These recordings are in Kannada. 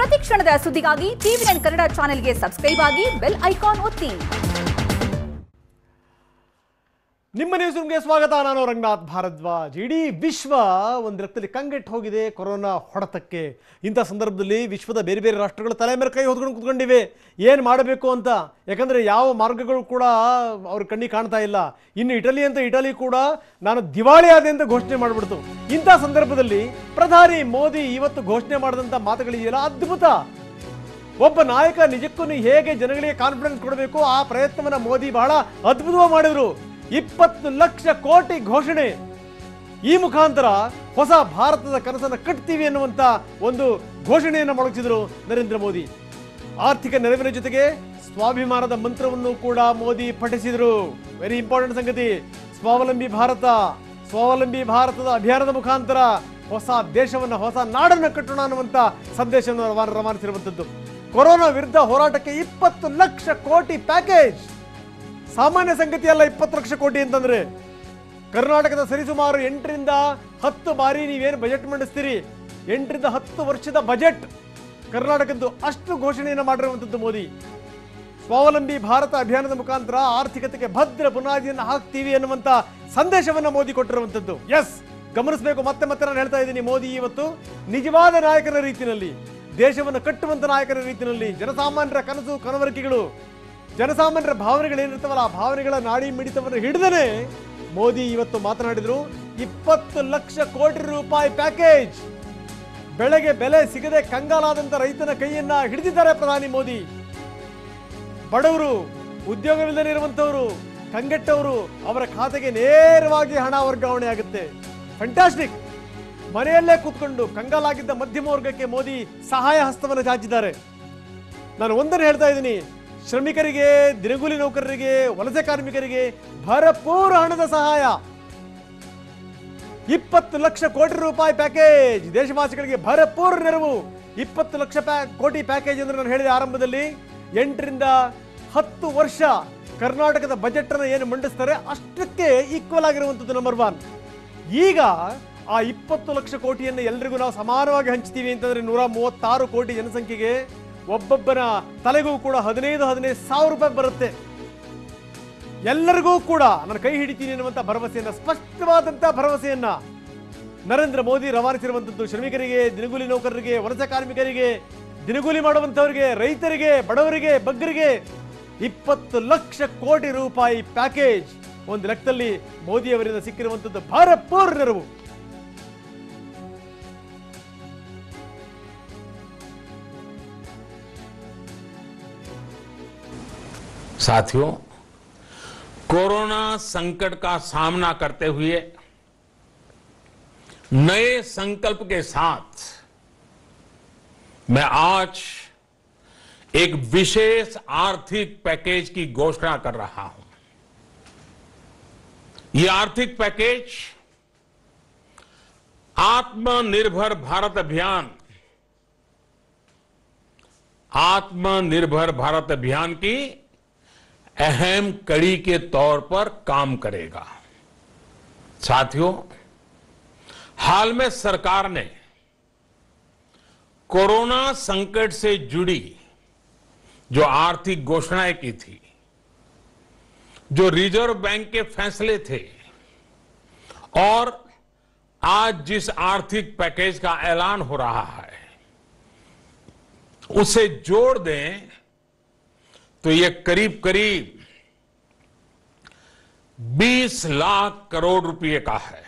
ಪ್ರತಿ ಕ್ಷಣದ ಸುದ್ದಿಗಾಗಿ ಟಿವಿ9 ಕನ್ನಡ ಚಾನೆಲ್ಗೆ ಸಬ್ಸ್ಕ್ರೈಬ್ ಆಗಿ ಬೆಲ್ ಐಕಾನ್ ಒತ್ತಿ. ನಿಮ್ಮ ನ್ಯೂಸ್ ರೂಮ್ಗೆ ಸ್ವಾಗತ. ನಾನು ರಂಗನಾಥ್ ಭಾರದ್ವಾಜ್. ಇಡೀ ವಿಶ್ವ ಒಂದು ಲೆಕ್ಕದಲ್ಲಿ ಕಂಗೆಟ್ಟು ಹೋಗಿದೆ ಕೊರೋನಾ ಹೊಡೆತಕ್ಕೆ. ಇಂಥ ಸಂದರ್ಭದಲ್ಲಿ ವಿಶ್ವದ ಬೇರೆ ಬೇರೆ ರಾಷ್ಟ್ರಗಳು ತಲೆ ಮೇಲೆ ಕೈ ಹೊತ್ಕೊಂಡು ಕೂತ್ಕೊಂಡಿವೆ ಏನು ಮಾಡಬೇಕು ಅಂತ. ಯಾಕಂದರೆ ಯಾವ ಮಾರ್ಗಗಳು ಕೂಡ ಅವ್ರ ಕಣ್ಣಿಗೆ ಕಾಣ್ತಾ ಇಲ್ಲ. ಇನ್ನು ಇಟಲಿ ಕೂಡ ನಾನು ದಿವಾಳಿ ಆದೆ ಅಂತ ಘೋಷಣೆ ಮಾಡಿಬಿಡ್ತು. ಇಂಥ ಸಂದರ್ಭದಲ್ಲಿ ಪ್ರಧಾನಿ ಮೋದಿ ಇವತ್ತು ಘೋಷಣೆ ಮಾಡಿದಂಥ ಮಾತುಗಳಿದೆಯಲ್ಲ, ಅದ್ಭುತ. ಒಬ್ಬ ನಾಯಕ ನಿಜಕ್ಕೂ ಹೇಗೆ ಜನಗಳಿಗೆ ಕಾನ್ಫಿಡೆನ್ಸ್ ಕೊಡಬೇಕು ಆ ಪ್ರಯತ್ನವನ್ನು ಮೋದಿ ಬಹಳ ಅದ್ಭುತವಾಗಿ ಮಾಡಿದರು. 20 ಲಕ್ಷ ಕೋಟಿ ಘೋಷಣೆ. ಈ ಮುಖಾಂತರ ಹೊಸ ಭಾರತದ ಕನಸನ್ನು ಕಟ್ತೀವಿ ಎನ್ನುವಂತ ಒಂದು ಘೋಷಣೆಯನ್ನು ಮೊಳಗಿಸಿದರು ನರೇಂದ್ರ ಮೋದಿ. ಆರ್ಥಿಕ ನೆರವಿನ ಜೊತೆಗೆ ಸ್ವಾಭಿಮಾನದ ಮಂತ್ರವನ್ನು ಕೂಡ ಮೋದಿ ಪಠಿಸಿದರು. ವೆರಿ ಇಂಪಾರ್ಟೆಂಟ್ ಸಂಗತಿ. ಸ್ವಾವಲಂಬಿ ಭಾರತದ ಅಭಿಯಾನದ ಮುಖಾಂತರ ಹೊಸ ದೇಶವನ್ನು, ಹೊಸ ನಾಡನ್ನು ಕಟ್ಟೋಣ ಅನ್ನುವಂಥ ಸಂದೇಶವನ್ನು ರವಾನಿಸಿರುವಂಥದ್ದು. ಕೊರೋನಾ ವಿರುದ್ಧ ಹೋರಾಟಕ್ಕೆ 20 ಲಕ್ಷ ಕೋಟಿ ಪ್ಯಾಕೇಜ್. ಸಾಮಾನ್ಯ ಸಂಗತಿ ಅಲ್ಲ 20 ಲಕ್ಷ ಕೋಟಿ ಅಂತಂದ್ರೆ. ಕರ್ನಾಟಕದ ಸರಿಸುಮಾರು 8 ರಿಂದ 10 ಬಾರಿ ನೀವೇನು ಬಜೆಟ್ ಮಂಡಿಸ್ತೀರಿ, 8 ರಿಂದ 10 ವರ್ಷದ ಬಜೆಟ್ ಕರ್ನಾಟಕದ್ದು, ಅಷ್ಟು ಘೋಷಣೆಯನ್ನು ಮಾಡಿರುವಂಥದ್ದು ಮೋದಿ. ಸ್ವಾವಲಂಬಿ ಭಾರತ ಅಭಿಯಾನದ ಮುಖಾಂತರ ಆರ್ಥಿಕತೆಗೆ ಭದ್ರ ಬುನಾದಿಯನ್ನು ಹಾಕ್ತೀವಿ ಅನ್ನುವಂಥ ಸಂದೇಶವನ್ನು ಮೋದಿ ಕೊಟ್ಟಿರುವಂಥದ್ದು. ಎಸ್, ಗಮನಿಸಬೇಕು. ಮತ್ತೆ ನಾನು ಹೇಳ್ತಾ ಇದ್ದೀನಿ, ಮೋದಿ ಇವತ್ತು ನಿಜವಾದ ನಾಯಕನ ರೀತಿಯಲ್ಲಿ, ದೇಶವನ್ನು ಕಟ್ಟುವಂಥ ನಾಯಕನ ರೀತಿಯಲ್ಲಿ, ಜನಸಾಮಾನ್ಯರ ಕನಸು ಕನವರಿಕೆಗಳು, ಜನಸಾಮಾನ್ಯರ ಭಾವನೆಗಳೇನಿರ್ತವಲ್ಲ ಆ ಭಾವನೆಗಳ ನಾಡಿ ಮಿಡಿತವನ್ನು ಹಿಡಿದನೇ ಮೋದಿ ಇವತ್ತು ಮಾತನಾಡಿದರು. 20 ಲಕ್ಷ ಕೋಟಿ ರೂಪಾಯಿ ಪ್ಯಾಕೇಜ್. ಬೆಳೆಗೆ ಬೆಲೆ ಸಿಗದೆ ಕಂಗಾಲಾದಂಥ ರೈತನ ಕೈಯನ್ನ ಹಿಡಿದಿದ್ದಾರೆ ಪ್ರಧಾನಿ ಮೋದಿ. ಬಡವರು, ಉದ್ಯೋಗವಿಲ್ಲದೆ ಇರುವಂಥವರು, ಕಂಗೆಟ್ಟವರು, ಅವರ ಖಾತೆಗೆ ನೇರವಾಗಿ ಹಣ ವರ್ಗಾವಣೆ ಆಗುತ್ತೆ. ಫ್ಯಾಂಟಾಸ್ಟಿಕ್. ಮನೆಯಲ್ಲೇ ಕೂತ್ಕೊಂಡು ಕಂಗಾಲಾಗಿದ್ದ ಮಧ್ಯಮ ವರ್ಗಕ್ಕೆ ಮೋದಿ ಸಹಾಯ ಹಸ್ತವನ್ನು ಚಾಚಿದ್ದಾರೆ. ನಾನು ಒಂದನ್ನು ಹೇಳ್ತಾ ಇದ್ದೀನಿ, ಶ್ರಮಿಕರಿಗೆ, ದಿನಗೂಲಿ ನೌಕರರಿಗೆ, ವಲಸೆ ಕಾರ್ಮಿಕರಿಗೆ ಭರಪೂರ ಹಣದ ಸಹಾಯ. 20 ಲಕ್ಷ ಕೋಟಿ ರೂಪಾಯಿ ಪ್ಯಾಕೇಜ್. ದೇಶವಾಸಿಗಳಿಗೆ ಭರಪೂರ ನೆರವು. 20 ಲಕ್ಷ ಕೋಟಿ ಪ್ಯಾಕೇಜ್ ಅಂದ್ರೆ ನಾನು ಹೇಳಿದೆ ಆರಂಭದಲ್ಲಿ, 8 ರಿಂದ 10 ವರ್ಷ ಕರ್ನಾಟಕದ ಬಜೆಟ್ ಅನ್ನು ಏನು ಮಂಡಿಸ್ತಾರೆ ಅಷ್ಟಕ್ಕೆ ಈಕ್ವಲ್ ಆಗಿರುವಂಥದ್ದು ನಂಬರ್ 1. ಈಗ ಆ 20 ಲಕ್ಷ ಕೋಟಿಯನ್ನು ಎಲ್ರಿಗೂ ನಾವು ಸಮಾನವಾಗಿ ಹಂಚ್ತೀವಿ ಅಂತಂದ್ರೆ 136 ಕೋಟಿ ಜನಸಂಖ್ಯೆಗೆ ಒಬ್ಬೊಬ್ಬನ ತಲೆಗೂ ಕೂಡ 15 ಸಾವಿರ ರೂಪಾಯಿ ಬರುತ್ತೆ. ಎಲ್ಲರಿಗೂ ಕೂಡ ನಾನು ಕೈ ಹಿಡಿತೀನಿ ಎನ್ನುವಂಥ ಭರವಸೆಯನ್ನ, ಸ್ಪಷ್ಟವಾದಂಥ ಭರವಸೆಯನ್ನ ನರೇಂದ್ರ ಮೋದಿ ರವಾನಿಸಿರುವಂಥದ್ದು. ಶ್ರಮಿಕರಿಗೆ, ದಿನಗೂಲಿ ನೌಕರರಿಗೆ, ವಲಸೆ ಕಾರ್ಮಿಕರಿಗೆ, ದಿನಗೂಲಿ ಮಾಡುವಂಥವರಿಗೆ, ರೈತರಿಗೆ, ಬಡವರಿಗೆ, ಬಗ್ಗರಿಗೆ 20 ಲಕ್ಷ ಕೋಟಿ ರೂಪಾಯಿ ಪ್ಯಾಕೇಜ್. ಒಂದು ಲೆಕ್ಕದಲ್ಲಿ ಮೋದಿ ಅವರಿಂದ ಸಿಕ್ಕಿರುವಂಥದ್ದು ಭರಪೂರ ನೆರವು. साथियों, कोरोना संकट का सामना करते हुए नए संकल्प के साथ मैं आज एक विशेष आर्थिक पैकेज की घोषणा कर रहा हूं. ये आर्थिक पैकेज आत्मनिर्भर भारत अभियान की अहम कड़ी के तौर पर काम करेगा. साथियों, हाल में सरकार ने कोरोना संकट से जुड़ी जो आर्थिक घोषणाएं की थी, जो रिजर्व बैंक के फैसले थे और आज जिस आर्थिक पैकेज का ऐलान हो रहा है उसे जोड़ दें तो ये करीब 20 लाख करोड़ रुपए का है.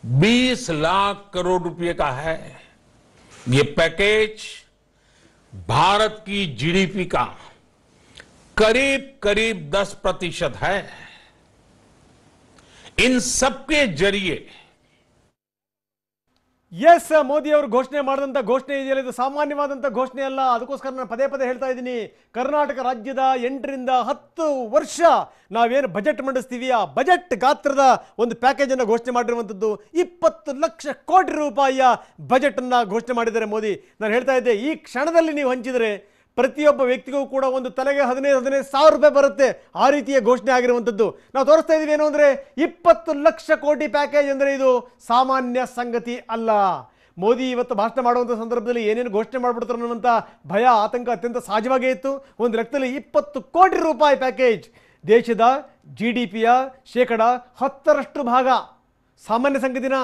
20 लाख करोड़ रुपए का है. ये पैकेज भारत की जीडीपी का करीब 10% है. इन सबके जरिए ಎಸ್, ಮೋದಿ ಅವರು ಘೋಷಣೆ ಮಾಡಿದಂಥ ಘೋಷಣೆ ಇದೆಯಲ್ಲ, ಇದು ಸಾಮಾನ್ಯವಾದಂಥ ಘೋಷಣೆ ಅಲ್ಲ. ಅದಕ್ಕೋಸ್ಕರ ನಾನು ಪದೇ ಹೇಳ್ತಾ ಇದ್ದೀನಿ, ಕರ್ನಾಟಕ ರಾಜ್ಯದ 8 ರಿಂದ 10 ವರ್ಷ ನಾವೇನು ಬಜೆಟ್ ಮಂಡಿಸ್ತೀವಿ ಆ ಬಜೆಟ್ ಗಾತ್ರದ ಒಂದು ಪ್ಯಾಕೇಜ್ ಅನ್ನು ಘೋಷಣೆ ಮಾಡಿರುವಂಥದ್ದು. 20 ಲಕ್ಷ ಕೋಟಿ ರೂಪಾಯಿಯ ಬಜೆಟ್ ಅನ್ನ ಘೋಷಣೆ ಮಾಡಿದ್ದಾರೆ ಮೋದಿ. ನಾನು ಹೇಳ್ತಾ ಇದ್ದೆ, ಈ ಕ್ಷಣದಲ್ಲಿ ನೀವು ಹಂಚಿದರೆ ಪ್ರತಿಯೊಬ್ಬ ವ್ಯಕ್ತಿಗೂ ಕೂಡ ಒಂದು ತಲೆಗೆ 15 ಸಾವಿರ ರೂಪಾಯಿ ಬರುತ್ತೆ. ಆ ರೀತಿಯ ಘೋಷಣೆ ಆಗಿರುವಂಥದ್ದು ನಾವು ತೋರಿಸ್ತಾ ಇದೀವಿ. ಏನು ಅಂದರೆ 20 ಲಕ್ಷ ಕೋಟಿ ಪ್ಯಾಕೇಜ್ ಅಂದರೆ ಇದು ಸಾಮಾನ್ಯ ಸಂಗತಿ ಅಲ್ಲ. ಮೋದಿ ಇವತ್ತು ಭಾಷಣ ಮಾಡುವಂಥ ಸಂದರ್ಭದಲ್ಲಿ ಏನೇನು ಘೋಷಣೆ ಮಾಡಿಬಿಡ್ತಾರೆ ಅನ್ನುವಂಥ ಭಯ ಆತಂಕ ಅತ್ಯಂತ ಸಹಜವಾಗೇ ಇತ್ತು. ಒಂದು ಲೆಕ್ಕದಲ್ಲಿ 20 ಕೋಟಿ ರೂಪಾಯಿ ಪ್ಯಾಕೇಜ್, ದೇಶದ GDPಯ 10% ಭಾಗ. ಸಾಮಾನ್ಯ ಸಂಗತಿನ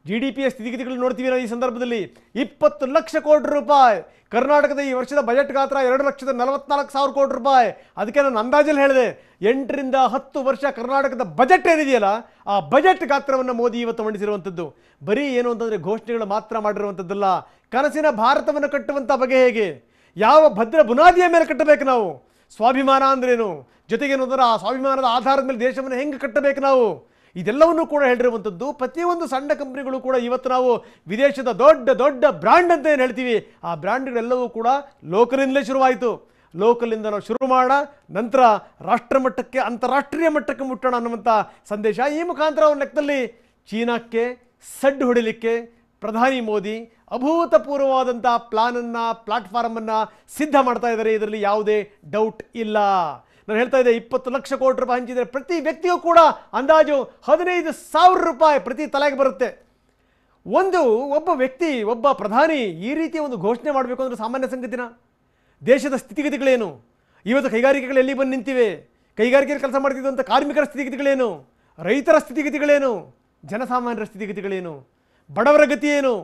GDPಯ ಸ್ಥಿತಿಗತಿಗಳು ನೋಡ್ತೀವಿ ನಾವು ಈ ಸಂದರ್ಭದಲ್ಲಿ. 20 ಲಕ್ಷ ಕೋಟಿ ರೂಪಾಯಿ. ಕರ್ನಾಟಕದ ಈ ವರ್ಷದ ಬಜೆಟ್ ಗಾತ್ರ 2,44,000 ಕೋಟಿ ರೂಪಾಯಿ. ಅದಕ್ಕೆ ನಾನು ಅಂದಾಜಲ್ಲಿ ಹೇಳಿದೆ, 8 ರಿಂದ 10 ವರ್ಷ ಕರ್ನಾಟಕದ ಬಜೆಟ್ ಏನಿದೆಯಲ್ಲ, ಆ ಬಜೆಟ್ ಗಾತ್ರವನ್ನು ಮೋದಿ ಇವತ್ತು ಮಂಡಿಸಿರುವಂಥದ್ದು. ಬರೀ ಏನು ಅಂತಂದರೆ ಘೋಷಣೆಗಳು ಮಾತ್ರ ಮಾಡಿರುವಂಥದ್ದಲ್ಲ, ಕನಸಿನ ಭಾರತವನ್ನು ಕಟ್ಟುವಂಥ ಬಗೆ ಹೇಗೆ, ಯಾವ ಭದ್ರ ಬುನಾದಿಯ ಮೇಲೆ ಕಟ್ಟಬೇಕು ನಾವು, ಸ್ವಾಭಿಮಾನ ಅಂದ್ರೇನು, ಜೊತೆಗೇನು ಅಂದರೆ ಆ ಸ್ವಾಭಿಮಾನದ ಆಧಾರದ ಮೇಲೆ ದೇಶವನ್ನು ಹೆಂಗೆ ಕಟ್ಟಬೇಕು ನಾವು, ಇದೆಲ್ಲವನ್ನೂ ಕೂಡ ಹೇಳಿರುವಂಥದ್ದು. ಪ್ರತಿಯೊಂದು ಸಣ್ಣ ಕಂಪನಿಗಳು ಕೂಡ ಇವತ್ತು ನಾವು ವಿದೇಶದ ದೊಡ್ಡ ದೊಡ್ಡ ಬ್ರ್ಯಾಂಡ್ ಅಂತ ಏನು ಹೇಳ್ತೀವಿ, ಆ ಬ್ರ್ಯಾಂಡ್ಗಳೆಲ್ಲವೂ ಕೂಡ ಲೋಕಲಿಂದಲೇ ಶುರುವಾಯಿತು. ಲೋಕಲಿಂದ ನಾವು ಶುರು ಮಾಡ ನಂತರ ರಾಷ್ಟ್ರ ಮಟ್ಟಕ್ಕೆ ಅಂತಾರಾಷ್ಟ್ರೀಯ ಮಟ್ಟಕ್ಕೆ ಮುಟ್ಟೋಣ ಅನ್ನುವಂಥ ಸಂದೇಶ. ಈ ಮುಖಾಂತರ ಒಂದು ಲೆಕ್ಕದಲ್ಲಿ ಚೀನಾಕ್ಕೆ ಸಡ್ಡು ಹೊಡಿಲಿಕ್ಕೆ ಪ್ರಧಾನಿ ಮೋದಿ ಅಭೂತಪೂರ್ವವಾದಂಥ ಪ್ಲಾನನ್ನು, ಪ್ಲಾಟ್ಫಾರ್ಮನ್ನು ಸಿದ್ಧ ಮಾಡ್ತಾ ಇದ್ದಾರೆ. ಇದರಲ್ಲಿ ಯಾವುದೇ ಡೌಟ್ ಇಲ್ಲ. ನಾನು ಹೇಳ್ತಾ ಇದ್ದೆ, 20 ಲಕ್ಷ ಕೋಟಿ ರೂಪಾಯಿ ಹಂಚಿದರೆ ಪ್ರತಿ ವ್ಯಕ್ತಿಯೂ ಕೂಡ ಅಂದಾಜು 15,000 ರೂಪಾಯಿ ಪ್ರತಿ ತಲೆಗೆ ಬರುತ್ತೆ. ಒಬ್ಬ ವ್ಯಕ್ತಿ, ಒಬ್ಬ ಪ್ರಧಾನಿ ಈ ರೀತಿಯ ಒಂದು ಘೋಷಣೆ ಮಾಡಬೇಕು ಅಂದರೆ ಸಾಮಾನ್ಯ ಸಂಗತಿನ? ದೇಶದ ಸ್ಥಿತಿಗತಿಗಳೇನು, ಇವತ್ತು ಕೈಗಾರಿಕೆಗಳು ಎಲ್ಲಿ ಬಂದು ನಿಂತಿವೆ, ಕೈಗಾರಿಕೆಯಲ್ಲಿ ಕೆಲಸ ಮಾಡ್ತಿದ್ದಂಥ ಕಾರ್ಮಿಕರ ಸ್ಥಿತಿಗತಿಗಳೇನು, ರೈತರ ಸ್ಥಿತಿಗತಿಗಳೇನು, ಜನಸಾಮಾನ್ಯರ ಸ್ಥಿತಿಗತಿಗಳೇನು, ಬಡವರ ಗತಿ ಏನು,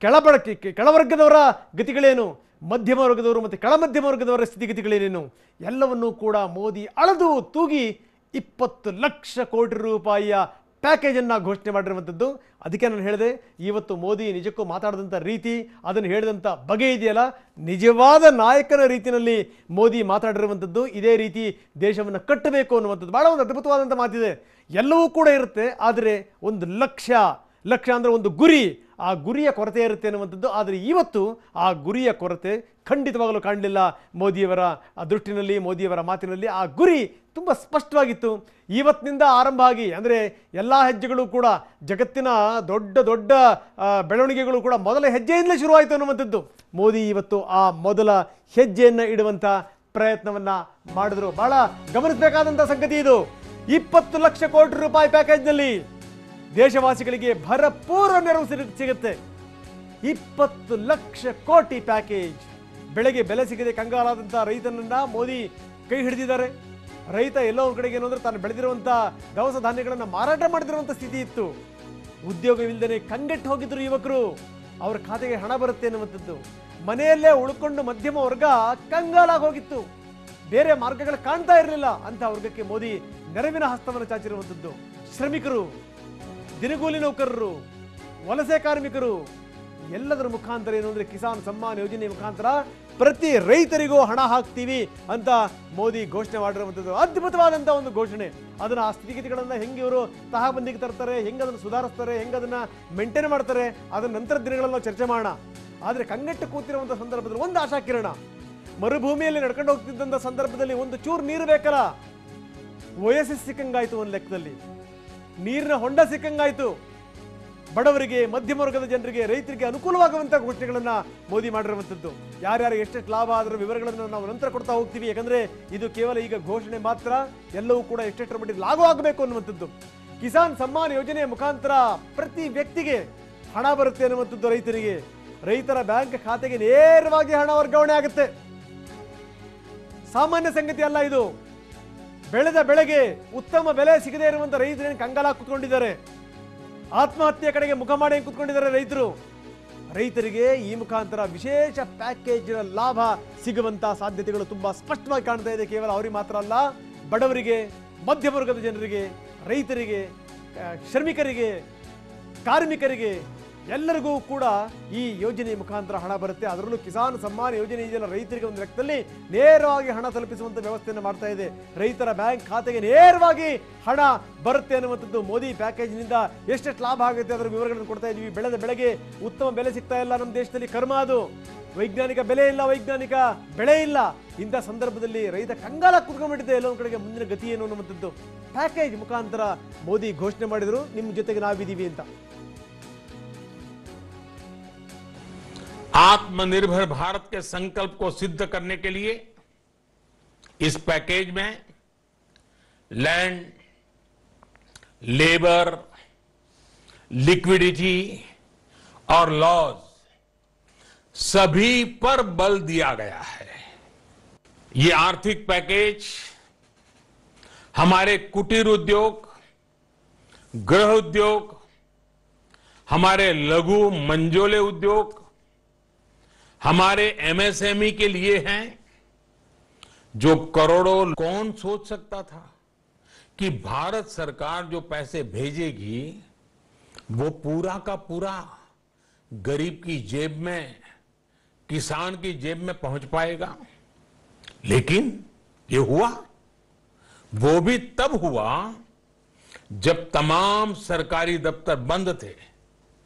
ಕೆಳವರ್ಗದವರ ಗತಿಗಳೇನು, ಮಧ್ಯಮ ವರ್ಗದವರು ಮತ್ತು ಕೆಳಮಧ್ಯಮ ವರ್ಗದವರ ಸ್ಥಿತಿಗತಿಗಳೇನೇನು, ಎಲ್ಲವನ್ನೂ ಕೂಡ ಮೋದಿ ಅಳೆದು ತೂಗಿ 20 ಲಕ್ಷ ಕೋಟಿ ರೂಪಾಯಿಯ ಪ್ಯಾಕೇಜನ್ನು ಘೋಷಣೆ ಮಾಡಿರುವಂಥದ್ದು. ಅದಕ್ಕೆ ನಾನು ಹೇಳಿದೆ, ಇವತ್ತು ಮೋದಿ ನಿಜಕ್ಕೂ ಮಾತಾಡಿದಂಥ ರೀತಿ, ಅದನ್ನು ಹೇಳಿದಂಥ ಬಗೆ ಇದೆಯಲ್ಲ, ನಿಜವಾದ ನಾಯಕನ ರೀತಿಯಲ್ಲಿ ಮೋದಿ ಮಾತಾಡಿರುವಂಥದ್ದು. ಇದೇ ರೀತಿ ದೇಶವನ್ನು ಕಟ್ಟಬೇಕು ಅನ್ನುವಂಥದ್ದು ಭಾಳ ಒಂದು ಅದ್ಭುತವಾದಂಥ ಮಾತಿದೆ. ಎಲ್ಲವೂ ಕೂಡ ಇರುತ್ತೆ, ಆದರೆ ಒಂದು ಲಕ್ಷ್ಯ ಅಂದರೆ ಒಂದು ಗುರಿ, ಆ ಗುರಿಯ ಕೊರತೆ ಇರುತ್ತೆ ಅನ್ನುವಂಥದ್ದು. ಆದರೆ ಇವತ್ತು ಆ ಗುರಿಯ ಕೊರತೆ ಖಂಡಿತವಾಗಲೂ ಕಾಣಲಿಲ್ಲ ಮೋದಿಯವರ ದೃಷ್ಟಿನಲ್ಲಿ, ಮೋದಿಯವರ ಮಾತಿನಲ್ಲಿ. ಆ ಗುರಿ ತುಂಬ ಸ್ಪಷ್ಟವಾಗಿತ್ತು. ಇವತ್ತಿನಿಂದ ಆರಂಭ ಆಗಿ, ಅಂದರೆ ಎಲ್ಲ ಹೆಜ್ಜೆಗಳು ಕೂಡ, ಜಗತ್ತಿನ ದೊಡ್ಡ ದೊಡ್ಡ ಬೆಳವಣಿಗೆಗಳು ಕೂಡ ಮೊದಲ ಹೆಜ್ಜೆಯಿಂದಲೇ ಶುರುವಾಯಿತು ಅನ್ನುವಂಥದ್ದು. ಮೋದಿ ಇವತ್ತು ಆ ಮೊದಲ ಹೆಜ್ಜೆಯನ್ನು ಇಡುವಂಥ ಪ್ರಯತ್ನವನ್ನು ಮಾಡಿದ್ರು. ಭಾಳ ಗಮನಿಸಬೇಕಾದಂಥ ಸಂಗತಿ ಇದು. 20 ಲಕ್ಷ ಕೋಟಿ ರೂಪಾಯಿ ಪ್ಯಾಕೇಜ್ನಲ್ಲಿ ದೇಶವಾಸಿಗಳಿಗೆ ಭರಪೂರ್ವ ನೆರವು ಸಿಗುತ್ತೆ. 20 ಲಕ್ಷ ಕೋಟಿ ಪ್ಯಾಕೇಜ್. ಬೆಳೆಗೆ ಬೆಲೆ ಸಿಗದೆ ಕಂಗಾಲಾದಂಥ ರೈತನನ್ನ ಮೋದಿ ಕೈ ಹಿಡಿದಿದ್ದಾರೆ. ರೈತ ಎಲ್ಲೋ ಒಂದು ಕಡೆಗೆ ಏನು ಅಂದರೆ ತಾನು ಬೆಳೆದಿರುವಂಥ ದವಸ ಧಾನ್ಯಗಳನ್ನು ಮಾರಾಟ ಮಾಡಿದಿರುವಂಥ ಸ್ಥಿತಿ ಇತ್ತು. ಉದ್ಯೋಗವಿಲ್ಲದೆ ಕಂಗೆಟ್ಟು ಹೋಗಿದ್ರು ಯುವಕರು, ಅವರ ಖಾತೆಗೆ ಹಣ ಬರುತ್ತೆ ಅನ್ನುವಂಥದ್ದು. ಮನೆಯಲ್ಲೇ ಉಳ್ಕೊಂಡು ಮಧ್ಯಮ ವರ್ಗ ಕಂಗಾಲಾಗಿ ಹೋಗಿತ್ತು, ಬೇರೆ ಮಾರ್ಗಗಳು ಕಾಣ್ತಾ ಇರಲಿಲ್ಲ. ಅಂಥ ವರ್ಗಕ್ಕೆ ಮೋದಿ ನೆರವಿನ ಹಸ್ತವನ್ನು ಚಾಚಿರುವಂಥದ್ದು. ಶ್ರಮಿಕರು, ದಿನಗೂಲಿ ನೌಕರರು, ವಲಸೆ ಕಾರ್ಮಿಕರು, ಎಲ್ಲದರ ಮುಖಾಂತರ ಏನು ಅಂದರೆ ಕಿಸಾನ್ ಸಮ್ಮಾನ್ ಯೋಜನೆ ಮುಖಾಂತರ ಪ್ರತಿ ರೈತರಿಗೂ ಹಣ ಹಾಕ್ತೀವಿ ಅಂತ ಮೋದಿ ಘೋಷಣೆ ಮಾಡಿರುವಂಥದ್ದು. ಅದ್ಭುತವಾದಂಥ ಒಂದು ಘೋಷಣೆ. ಅದನ್ನು, ಆ ಸ್ಥಿತಿಗತಿಗಳನ್ನು ಹೆಂಗೆ ಇವರು ತಹಬಂದಿಗೆ ತರ್ತಾರೆ, ಹೆಂಗೆ ಅದನ್ನು ಸುಧಾರಿಸ್ತಾರೆ, ಹೆಂಗೆ ಅದನ್ನು ಮೇಂಟೈನ್ ಮಾಡ್ತಾರೆ, ಅದನ್ನ ನಂತರ ದಿನಗಳಲ್ಲಿ ನಾವು ಚರ್ಚೆ ಮಾಡೋಣ. ಆದರೆ ಕಂಗೆಟ್ಟು ಕೂತಿರುವಂಥ ಸಂದರ್ಭದಲ್ಲಿ ಒಂದು ಆಶಾ ಕಿರಣ. ಮರುಭೂಮಿಯಲ್ಲಿ ನಡ್ಕೊಂಡು ಹೋಗ್ತಿದ್ದಂಥ ಸಂದರ್ಭದಲ್ಲಿ ಒಂದು ಚೂರು ನೀರು ಬೇಕಲ್ಲ, ಓಎಸ್ಎಸ್ ಸಿಕ್ಕಂಗಾಯ್ತು. ಒಂದು ಲೆಕ್ಕದಲ್ಲಿ ನೀರಿನ ಹೊಂಡ ಸಿಕ್ಕಂಗಾಯ್ತು. ಬಡವರಿಗೆ, ಮಧ್ಯಮ ವರ್ಗದ ಜನರಿಗೆ, ರೈತರಿಗೆ ಅನುಕೂಲವಾಗುವಂಥ ಘೋಷಣೆಗಳನ್ನು ಮೋದಿ ಮಾಡಿರುವಂಥದ್ದು. ಯಾರ್ಯಾರು ಎಷ್ಟೆಷ್ಟು ಲಾಭ ಅದರ ವಿವರಗಳನ್ನು ನಾವು ನಂತರ ಕೊಡ್ತಾ ಹೋಗ್ತೀವಿ. ಯಾಕಂದರೆ ಇದು ಕೇವಲ ಈಗ ಘೋಷಣೆ ಮಾತ್ರ, ಎಲ್ಲವೂ ಕೂಡ ಎಷ್ಟೆಷ್ಟರ ಮಟ್ಟಿಗೆ ಲಾಭ ಆಗಬೇಕು ಅನ್ನುವಂಥದ್ದು. ಕಿಸಾನ್ ಸಮ್ಮಾನ್ ಯೋಜನೆಯ ಮುಖಾಂತರ ಪ್ರತಿ ವ್ಯಕ್ತಿಗೆ ಹಣ ಬರುತ್ತೆ ಅನ್ನುವಂಥದ್ದು. ರೈತರಿಗೆ, ರೈತರ ಬ್ಯಾಂಕ್ ಖಾತೆಗೆ ನೇರವಾಗಿ ಹಣ ವರ್ಗಾವಣೆ ಆಗುತ್ತೆ. ಸಾಮಾನ್ಯ ಸಂಗತಿ ಅಲ್ಲ ಇದು. ಬೆಳೆದ ಬೆಳೆಗೆ ಉತ್ತಮ ಬೆಲೆ ಸಿಗದೇ ಇರುವಂಥ ರೈತರೇನು ಕಂಗಾಲಾಗಿ ಕುತ್ಕೊಂಡಿದ್ದಾರೆ, ಆತ್ಮಹತ್ಯೆ ಕಡೆಗೆ ಮುಖ ಮಾಡಿ ಕುತ್ಕೊಂಡಿದ್ದಾರೆ ರೈತರು. ರೈತರಿಗೆ ಈ ಮುಖಾಂತರ ವಿಶೇಷ ಪ್ಯಾಕೇಜ್ನ ಲಾಭ ಸಿಗುವಂಥ ಸಾಧ್ಯತೆಗಳು ತುಂಬ ಸ್ಪಷ್ಟವಾಗಿ ಕಾಣ್ತಾ ಇದೆ. ಕೇವಲ ಅವರಿಗೆ ಮಾತ್ರ ಅಲ್ಲ, ಬಡವರಿಗೆ, ಮಧ್ಯಮ ವರ್ಗದ ಜನರಿಗೆ, ರೈತರಿಗೆ, ಶ್ರಮಿಕರಿಗೆ, ಕಾರ್ಮಿಕರಿಗೆ, ಎಲ್ಲರಿಗೂ ಕೂಡ ಈ ಯೋಜನೆ ಮುಖಾಂತರ ಹಣ ಬರುತ್ತೆ. ಅದರಲ್ಲೂ ಕಿಸಾನ್ ಸಮ್ಮಾನ್ ಯೋಜನೆ ಇದೆಯಲ್ಲ, ರೈತರಿಗೆ ಒಂದು ಲೆಕ್ಕದಲ್ಲಿ ನೇರವಾಗಿ ಹಣ ತಲುಪಿಸುವಂಥ ವ್ಯವಸ್ಥೆಯನ್ನು ಮಾಡ್ತಾ ಇದೆ. ರೈತರ ಬ್ಯಾಂಕ್ ಖಾತೆಗೆ ನೇರವಾಗಿ ಹಣ ಬರುತ್ತೆ ಅನ್ನುವಂಥದ್ದು. ಮೋದಿ ಪ್ಯಾಕೇಜ್ನಿಂದ ಎಷ್ಟೆಷ್ಟು ಲಾಭ ಆಗುತ್ತೆ ಅದರ ವಿವರಗಳನ್ನು ಕೊಡ್ತಾ ಇದ್ದೀವಿ. ಬೆಳೆದ ಬೆಳೆಗೆ ಉತ್ತಮ ಬೆಲೆ ಸಿಗ್ತಾ ಇಲ್ಲ ನಮ್ಮ ದೇಶದಲ್ಲಿ, ಕರ್ಮ ಅದು. ವೈಜ್ಞಾನಿಕ ಬೆಲೆ ಇಲ್ಲ, ವೈಜ್ಞಾನಿಕ ಬೆಳೆ ಇಲ್ಲ. ಇಂಥ ಸಂದರ್ಭದಲ್ಲಿ ರೈತ ಕಂಗಾಲ ಕುತ್ಕೊಂಡ್ಬಿಟ್ಟಿದೆ. ಎಲ್ಲೊಂದು ಕಡೆಗೆ ಮುಂದಿನ ಗತಿ ಏನು ಅನ್ನುವಂಥದ್ದು ಪ್ಯಾಕೇಜ್ ಮುಖಾಂತರ ಮೋದಿ ಘೋಷಣೆ ಮಾಡಿದ್ರು, ನಿಮ್ಮ ಜೊತೆಗೆ ನಾವಿದ್ದೀವಿ ಅಂತ. आत्मनिर्भर भारत के संकल्प को सिद्ध करने के लिए इस पैकेज में लैंड, लेबर, लिक्विडिटी और लॉज सभी पर बल दिया गया है। ये आर्थिक पैकेज हमारे कुटीर उद्योग, गृह उद्योग, हमारे लघु मंझोले उद्योग, हमारे एमएसएमई के लिए हैं, जो करोड़ों। कौन सोच सकता था कि भारत सरकार जो पैसे भेजेगी वो पूरा का पूरा गरीब की जेब में, किसान की जेब में पहुंच पाएगा। लेकिन ये हुआ, वो भी तब हुआ जब तमाम सरकारी दफ्तर बंद थे,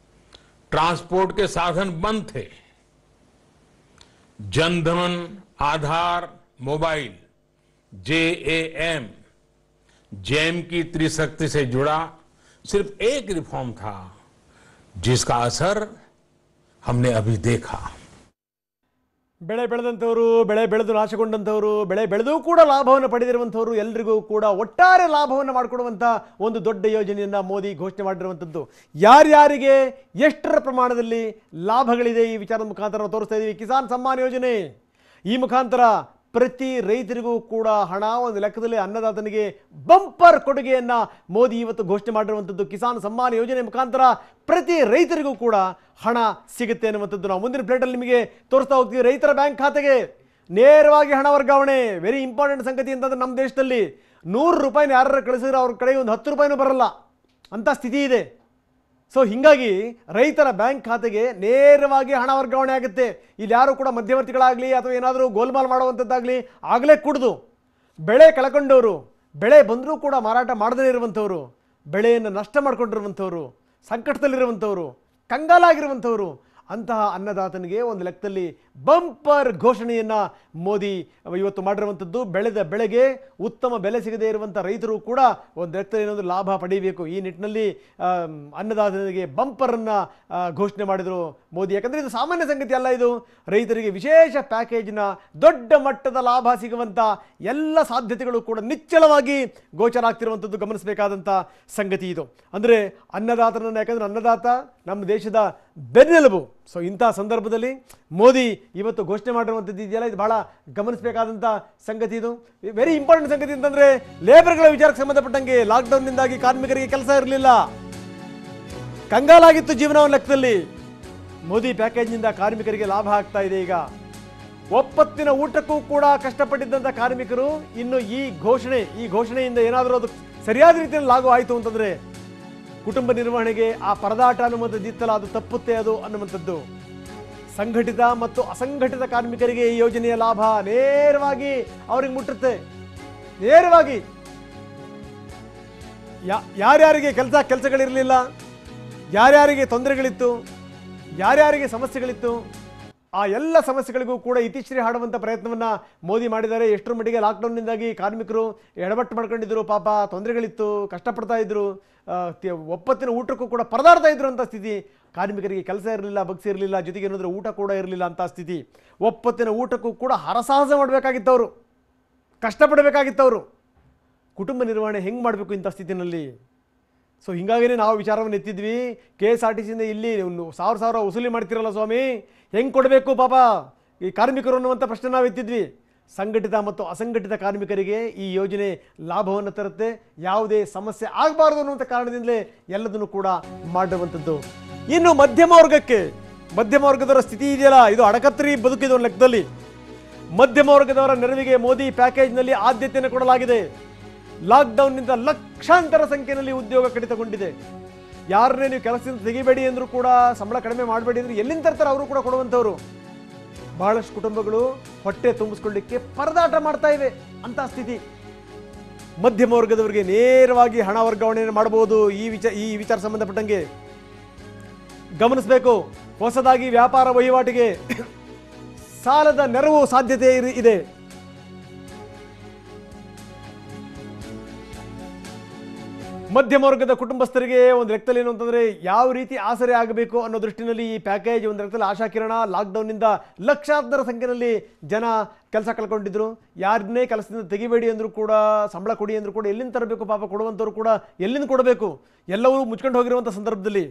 ट्रांसपोर्ट के साधन बंद थे। जनधन, आधार, मोबाइल, जेएएम, जेम की त्रिशक्ति से जुड़ा सिर्फ एक रिफॉर्म था जिसका असर हमने अभी देखा। ಬೆಳೆ ಬೆಳೆದಂಥವರು, ಬೆಳೆ ಬೆಳೆದು ನಾಶಗೊಂಡಂಥವರು, ಬೆಳೆ ಬೆಳೆದು ಕೂಡ ಲಾಭವನ್ನು ಪಡೆದಿರುವಂಥವರು ಎಲ್ರಿಗೂ ಕೂಡ ಒಟ್ಟಾರೆ ಲಾಭವನ್ನು ಮಾಡಿಕೊಡುವಂಥ ಒಂದು ದೊಡ್ಡ ಯೋಜನೆಯನ್ನು ಮೋದಿ ಘೋಷಣೆ ಮಾಡಿರುವಂಥದ್ದು. ಯಾರ್ಯಾರಿಗೆ ಎಷ್ಟರ ಪ್ರಮಾಣದಲ್ಲಿ ಲಾಭಗಳಿದೆ ಈ ವಿಚಾರದ ಮುಖಾಂತರ ನಾವು ತೋರಿಸ್ತಾ ಇದ್ದೀವಿ. ಕಿಸಾನ್ ಸಮ್ಮಾನ್ ಯೋಜನೆ, ಈ ಮುಖಾಂತರ ಪ್ರತಿ ರೈತರಿಗೂ ಕೂಡ ಹಣ, ಒಂದು ಲೆಕ್ಕದಲ್ಲಿ ಅನ್ನದಾತನಿಗೆ ಬಂಪರ್ ಕೊಡುಗೆಯನ್ನು ಮೋದಿ ಇವತ್ತು ಘೋಷಣೆ ಮಾಡಿರುವಂಥದ್ದು. ಕಿಸಾನ್ ಸಮ್ಮಾನ್ ಯೋಜನೆ ಮುಖಾಂತರ ಪ್ರತಿ ರೈತರಿಗೂ ಕೂಡ ಹಣ ಸಿಗುತ್ತೆ ಅನ್ನುವಂಥದ್ದು ನಾವು ಮುಂದಿನ ಪ್ಲೇಟಲ್ಲಿ ನಿಮಗೆ ತೋರಿಸ್ತಾ ಹೋಗ್ತೀವಿ. ರೈತರ ಬ್ಯಾಂಕ್ ಖಾತೆಗೆ ನೇರವಾಗಿ ಹಣ ವರ್ಗಾವಣೆ, ವೆರಿ ಇಂಪಾರ್ಟೆಂಟ್ ಸಂಗತಿ ಅಂತಂದ್ರೆ ನಮ್ಮ ದೇಶದಲ್ಲಿ 100 ರೂಪಾಯಿನ ಯಾರು ಕಳಿಸಿದ್ರೆ ಅವ್ರ ಕಡೆಗೆ ಒಂದು 10 ರೂಪಾಯಿನೂ ಬರಲ್ಲ ಅಂತ ಸ್ಥಿತಿ ಇದೆ. ಸೊ ಹೀಗಾಗಿ ರೈತರ ಬ್ಯಾಂಕ್ ಖಾತೆಗೆ ನೇರವಾಗಿ ಹಣ ವರ್ಗಾವಣೆ ಆಗುತ್ತೆ. ಇಲ್ಲಿ ಯಾರು ಕೂಡ ಮಧ್ಯವರ್ತಿಗಳಾಗಲಿ ಅಥವಾ ಏನಾದರೂ ಗೋಲ್ಮಾಲ್ ಮಾಡುವಂಥದ್ದಾಗಲಿ ಆಗಲೇ ಕೂಡದು. ಬೆಳೆ ಕಳ್ಕೊಂಡವರು, ಬೆಳೆ ಬಂದರೂ ಕೂಡ ಮಾರಾಟ ಮಾಡದೇ ಇರುವಂಥವರು, ಬೆಳೆಯನ್ನು ನಷ್ಟ ಮಾಡಿಕೊಂಡಿರುವಂಥವರು, ಸಂಕಟದಲ್ಲಿರುವಂಥವರು, ಕಂಗಾಲಾಗಿರುವಂಥವರು, ಅಂತಹ ಅನ್ನದಾತನಿಗೆ ಒಂದು ಲೆಕ್ಕದಲ್ಲಿ ಬಂಪರ್ ಘೋಷಣೆಯನ್ನು ಮೋದಿ ಇವತ್ತು ಮಾಡಿರುವಂಥದ್ದು. ಬೆಳೆದ ಬೆಳೆಗೆ ಉತ್ತಮ ಬೆಲೆ ಸಿಗದೇ ಇರುವಂಥ ರೈತರು ಕೂಡ ಒಂದು ಲೆಕ್ಕದಲ್ಲಿ ಏನಾದರೂ ಲಾಭ ಪಡೆಯಬೇಕು. ಈ ನಿಟ್ಟಿನಲ್ಲಿ ಅನ್ನದಾತನಿಗೆ ಬಂಪರನ್ನು ಘೋಷಣೆ ಮಾಡಿದರು ಮೋದಿ. ಯಾಕಂದರೆ ಇದು ಸಾಮಾನ್ಯ ಸಂಗತಿ ಅಲ್ಲ, ಇದು ರೈತರಿಗೆ ವಿಶೇಷ ಪ್ಯಾಕೇಜ್ನ ದೊಡ್ಡ ಮಟ್ಟದ ಲಾಭ ಸಿಗುವಂಥ ಎಲ್ಲ ಸಾಧ್ಯತೆಗಳು ಕೂಡ ನಿಚ್ಚಳವಾಗಿ ಗೋಚರ ಆಗ್ತಿರುವಂಥದ್ದು ಗಮನಿಸಬೇಕಾದಂಥ ಸಂಗತಿ ಇದು. ಅಂದರೆ ಅನ್ನದಾತನನ್ನು, ಯಾಕಂದರೆ ಅನ್ನದಾತ ನಮ್ಮ ದೇಶದ ಬೆನ್ನೆಲುಬು. ಸೊ ಇಂಥ ಸಂದರ್ಭದಲ್ಲಿ ಮೋದಿ ಇವತ್ತು ಘೋಷಣೆ ಮಾಡಿರುವಂಥದ್ದು ಇದೆಯಲ್ಲ, ಇದು ಬಹಳ ಗಮನಿಸಬೇಕಾದಂಥ ಸಂಗತಿ. ಇದು ವೆರಿ ಇಂಪಾರ್ಟೆಂಟ್ ಸಂಗತಿ ಅಂತಂದರೆ ಲೇಬರ್ಗಳ ವಿಚಾರಕ್ಕೆ ಸಂಬಂಧಪಟ್ಟಂಗೆ ಲಾಕ್ಡೌನ್ನಿಂದಾಗಿ ಕಾರ್ಮಿಕರಿಗೆ ಕೆಲಸ ಇರಲಿಲ್ಲ, ಕಂಗಾಲಾಗಿತ್ತು ಜೀವನ ಲೆಕ್ಕದಲ್ಲಿ. ಮೋದಿ ಪ್ಯಾಕೇಜ್ನಿಂದ ಕಾರ್ಮಿಕರಿಗೆ ಲಾಭ ಆಗ್ತಾ ಇದೆ. ಈಗ ಒಪ್ಪತ್ತಿನ ಊಟಕ್ಕೂ ಕೂಡ ಕಷ್ಟಪಟ್ಟಿದ್ದಂಥ ಕಾರ್ಮಿಕರು ಇನ್ನು ಈ ಘೋಷಣೆಯಿಂದ ಏನಾದರೂ ಅದು ಸರಿಯಾದ ರೀತಿಯಲ್ಲಿ ಲಾಗು ಆಯಿತು ಅಂತಂದರೆ ಕುಟುಂಬ ನಿರ್ವಹಣೆಗೆ ಆ ಪರದಾಟ ಅನ್ನುವಂಥದ್ದು ಇತ್ತಲ್ಲ, ಅದು ತಪ್ಪುತ್ತೆ ಅದು ಅನ್ನುವಂಥದ್ದು. ಸಂಘಟಿತ ಮತ್ತು ಅಸಂಘಟಿತ ಕಾರ್ಮಿಕರಿಗೆ ಈ ಯೋಜನೆಯ ಲಾಭ ನೇರವಾಗಿ ಅವರಿಗೆ ಮುಟ್ಟುತ್ತೆ. ನೇರವಾಗಿ ಯಾರ್ಯಾರಿಗೆ ಕೆಲಸಗಳಿರಲಿಲ್ಲ, ಯಾರ್ಯಾರಿಗೆ ತೊಂದರೆಗಳಿತ್ತು, ಯಾರ್ಯಾರಿಗೆ ಸಮಸ್ಯೆಗಳಿತ್ತು, ಆ ಎಲ್ಲ ಸಮಸ್ಯೆಗಳಿಗೂ ಕೂಡ ಇತಿಶ್ರೀ ಹಾಡುವಂಥ ಪ್ರಯತ್ನವನ್ನು ಮೋದಿ ಮಾಡಿದ್ದಾರೆ. ಎಷ್ಟರ ಮಟ್ಟಿಗೆ ಲಾಕ್ಡೌನ್ನಿಂದಾಗಿ ಕಾರ್ಮಿಕರು ಎಡವಟ್ಟು ಮಾಡ್ಕೊಂಡಿದ್ರು, ಪಾಪ ತೊಂದರೆಗಳಿತ್ತು, ಕಷ್ಟಪಡ್ತಾ ಇದ್ರು, ಒಪ್ಪತ್ತಿನ ಊಟಕ್ಕೂ ಕೂಡ ಪರದಾಡ್ತಾ ಇದ್ರು ಅಂತ ಸ್ಥಿತಿ. ಕಾರ್ಮಿಕರಿಗೆ ಕೆಲಸ ಇರಲಿಲ್ಲ, ಬಗ್ಸಿ ಇರಲಿಲ್ಲ, ಜೊತೆಗೆ ಏನಾದರೂ ಊಟ ಕೂಡ ಇರಲಿಲ್ಲ ಅಂತ ಸ್ಥಿತಿ. ಒಪ್ಪತ್ತಿನ ಊಟಕ್ಕೂ ಕೂಡ ಹರಸಾಹಸ ಮಾಡಬೇಕಾಗಿತ್ತವರು, ಕಷ್ಟಪಡಬೇಕಾಗಿತ್ತವರು. ಕುಟುಂಬ ನಿರ್ವಹಣೆ ಹೆಂಗೆ ಮಾಡಬೇಕು ಇಂಥ ಸ್ಥಿತಿನಲ್ಲಿ? ಸೊ ಹೀಗಾಗಿಯೇ ನಾವು ವಿಚಾರವನ್ನು ಎತ್ತಿದ್ವಿ. KSRTCಯಿಂದ ಇಲ್ಲಿ 1000 ವಸೂಲಿ ಮಾಡ್ತಿರಲ್ಲ ಸ್ವಾಮಿ, ಹೆಂಗೆ ಕೊಡಬೇಕು ಪಾಪ ಈ ಕಾರ್ಮಿಕರು ಅನ್ನುವಂಥ ಪ್ರಶ್ನೆ ನಾವು ಎತ್ತಿದ್ವಿ. ಸಂಘಟಿತ ಮತ್ತು ಅಸಂಘಟಿತ ಕಾರ್ಮಿಕರಿಗೆ ಈ ಯೋಜನೆ ಲಾಭವನ್ನು ತರುತ್ತೆ. ಯಾವುದೇ ಸಮಸ್ಯೆ ಆಗಬಾರ್ದು ಅನ್ನುವಂಥ ಕಾರಣದಿಂದಲೇ ಎಲ್ಲದನ್ನು ಕೂಡ ಮಾಡಿರುವಂಥದ್ದು. ಇನ್ನು ಮಧ್ಯಮ ವರ್ಗದವರ ಸ್ಥಿತಿ ಇದೆಯಲ್ಲ, ಇದು ಅಡಕತ್ರಿ ಬದುಕಿದ ಲೆಕ್ಕದಲ್ಲಿ. ಮಧ್ಯಮ ವರ್ಗದವರ ನೆರವಿಗೆ ಮೋದಿ ಪ್ಯಾಕೇಜ್ನಲ್ಲಿ ಆದ್ಯತೆಯನ್ನು ಕೊಡಲಾಗಿದೆ. ಲಾಕ್ಡೌನ್ನಿಂದ ಲಕ್ಷಾಂತರ ಸಂಖ್ಯೆಯಲ್ಲಿ ಉದ್ಯೋಗ ಕಡಿತಗೊಂಡಿದೆ. ಯಾರನ್ನೇ ನೀವು ಕೆಲಸದಿಂದ ತೆಗಿಬೇಡಿ ಅಂದರೂ ಕೂಡ, ಸಂಬಳ ಕಡಿಮೆ ಮಾಡಬೇಡಿ ಅಂದ್ರೆ ಎಲ್ಲಿಂದ ತರ್ತಾರೆ? ಅವರು ಕೂಡ ಕೊಡುವಂಥವ್ರು. ಬಹಳಷ್ಟು ಕುಟುಂಬಗಳು ಹೊಟ್ಟೆ ತುಂಬಿಸ್ಕೊಳ್ಳಿಕ್ಕೆ ಪರದಾಟ ಮಾಡ್ತಾ ಇವೆ ಅಂತ ಸ್ಥಿತಿ. ಮಧ್ಯಮ ವರ್ಗದವರಿಗೆ ನೇರವಾಗಿ ಹಣ ವರ್ಗಾವಣೆಯನ್ನು ಮಾಡಬಹುದು. ಈ ವಿಚಾರ ಸಂಬಂಧಪಟ್ಟಂಗೆ ಗಮನಿಸಬೇಕು. ಹೊಸದಾಗಿ ವ್ಯಾಪಾರ ವಹಿವಾಟಿಗೆ ಸಾಲದ ನೆರವು ಸಾಧ್ಯತೆ ಇದೆ. ಮಧ್ಯಮ ವರ್ಗದ ಕುಟುಂಬಸ್ಥರಿಗೆ ಒಂದು ಲೆಕ್ಕದಲ್ಲಿ ಏನು ಅಂತಂದರೆ ಯಾವ ರೀತಿ ಆಸರೆ ಆಗಬೇಕು ಅನ್ನೋ ದೃಷ್ಟಿನಲ್ಲಿ ಈ ಪ್ಯಾಕೇಜ್ ಒಂದು ಲೆಕ್ಕದಲ್ಲಿ ಆಶಾಕಿರಣ. ಲಾಕ್ಡೌನ್ನಿಂದ ಲಕ್ಷಾಂತರ ಸಂಖ್ಯೆಯಲ್ಲಿ ಜನ ಕೆಲಸ ಕಳ್ಕೊಂಡಿದ್ರು. ಯಾರನ್ನೇ ಕೆಲಸದಿಂದ ತೆಗಿಬೇಡಿ ಅಂದರೂ ಕೂಡ, ಸಂಬಳ ಕೊಡಿ ಅಂದರೂ ಕೂಡ ಎಲ್ಲಿಂದ ತರಬೇಕು? ಪಾಪ ಕೊಡುವಂಥವ್ರು ಕೂಡ ಎಲ್ಲಿಂದ ಕೊಡಬೇಕು? ಎಲ್ಲವೂ ಮುಚ್ಕೊಂಡು ಹೋಗಿರುವಂಥ ಸಂದರ್ಭದಲ್ಲಿ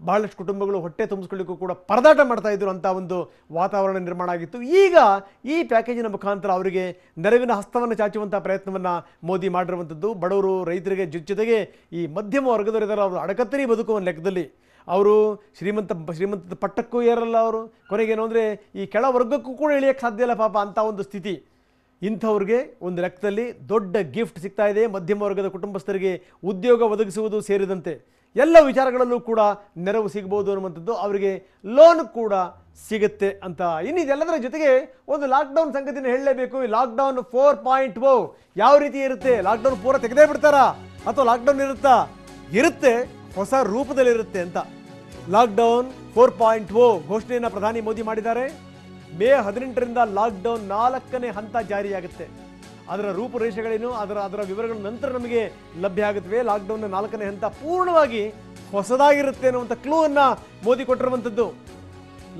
ಬಹಳಷ್ಟು ಕುಟುಂಬಗಳು ಹೊಟ್ಟೆ ತುಂಬಿಸ್ಕೊಳ್ಳಿಕ್ಕೂ ಕೂಡ ಪರದಾಟ ಮಾಡ್ತಾ ಇದ್ರು ಅಂತ ಒಂದು ವಾತಾವರಣ ನಿರ್ಮಾಣ ಆಗಿತ್ತು. ಈಗ ಈ ಪ್ಯಾಕೇಜಿನ ಮುಖಾಂತರ ಅವರಿಗೆ ನೆರವಿನ ಹಸ್ತವನ್ನು ಚಾಚುವಂಥ ಪ್ರಯತ್ನವನ್ನು ಮೋದಿ ಮಾಡಿರುವಂಥದ್ದು. ಬಡವರು, ರೈತರಿಗೆ ಜೊತೆಗೆ ಈ ಮಧ್ಯಮ ವರ್ಗದವರಿದ್ದಾರೆ, ಅವರು ಅಡಕತ್ತರಿ ಬದುಕುವ ಲೆಕ್ಕದಲ್ಲಿ ಅವರು ಶ್ರೀಮಂತ ಪಟ್ಟಕ್ಕೂ ಏರಲ್ಲ. ಅವರು ಕೊನೆಗೇನು ಅಂದರೆ ಈ ಕೆಳ ವರ್ಗಕ್ಕೂ ಕೂಡ ಇಳಿಯೋಕ್ಕೆ ಸಾಧ್ಯ ಇಲ್ಲ ಪಾಪ ಅಂತ ಒಂದು ಸ್ಥಿತಿ. ಇಂಥವ್ರಿಗೆ ಒಂದು ಲೆಕ್ಕದಲ್ಲಿ ದೊಡ್ಡ ಗಿಫ್ಟ್ ಸಿಗ್ತಾ ಇದೆ. ಮಧ್ಯಮ ವರ್ಗದ ಕುಟುಂಬಸ್ಥರಿಗೆ ಉದ್ಯೋಗ ಒದಗಿಸುವುದು ಸೇರಿದಂತೆ ಎಲ್ಲ ವಿಚಾರಗಳಲ್ಲೂ ಕೂಡ ನೆರವು ಸಿಗ್ಬೋದು ಅನ್ನುವಂಥದ್ದು. ಅವರಿಗೆ ಲೋನ್ ಕೂಡ ಸಿಗುತ್ತೆ ಅಂತ. ಇನ್ನು ಇದೆಲ್ಲದರ ಜೊತೆಗೆ ಒಂದು ಲಾಕ್ಡೌನ್ ಸಂಗತಿನ ಹೇಳಲೇಬೇಕು. ಈ ಲಾಕ್ಡೌನ್ 4.0 ಯಾವ ರೀತಿ ಇರುತ್ತೆ? ಲಾಕ್ಡೌನ್ ಪೂರ ತೆಗೆದೇ ಬಿಡ್ತಾರಾ ಅಥವಾ ಲಾಕ್ಡೌನ್ ಇರುತ್ತೆ, ಹೊಸ ರೂಪದಲ್ಲಿರುತ್ತೆ ಅಂತ. ಲಾಕ್ಡೌನ್ 4.0 ಘೋಷಣೆಯನ್ನು ಪ್ರಧಾನಿ ಮೋದಿ ಮಾಡಿದ್ದಾರೆ. ಮೇ 18ರಿಂದ ಲಾಕ್ಡೌನ್ 4ನೇ ಹಂತ ಜಾರಿಯಾಗುತ್ತೆ. ಅದರ ರೂಪುರೇಷೆಗಳೇನು, ಅದರ ವಿವರಗಳ ನಂತರ ನಮಗೆ ಲಭ್ಯ ಆಗುತ್ತವೆ. ಲಾಕ್ಡೌನ್ನ 4ನೇ ಹಂತ ಪೂರ್ಣವಾಗಿ ಹೊಸದಾಗಿರುತ್ತೆ ಅನ್ನುವಂಥ ಕ್ಲೂ ಅನ್ನ ಮೋದಿ ಕೊಟ್ಟಿರುವಂಥದ್ದು.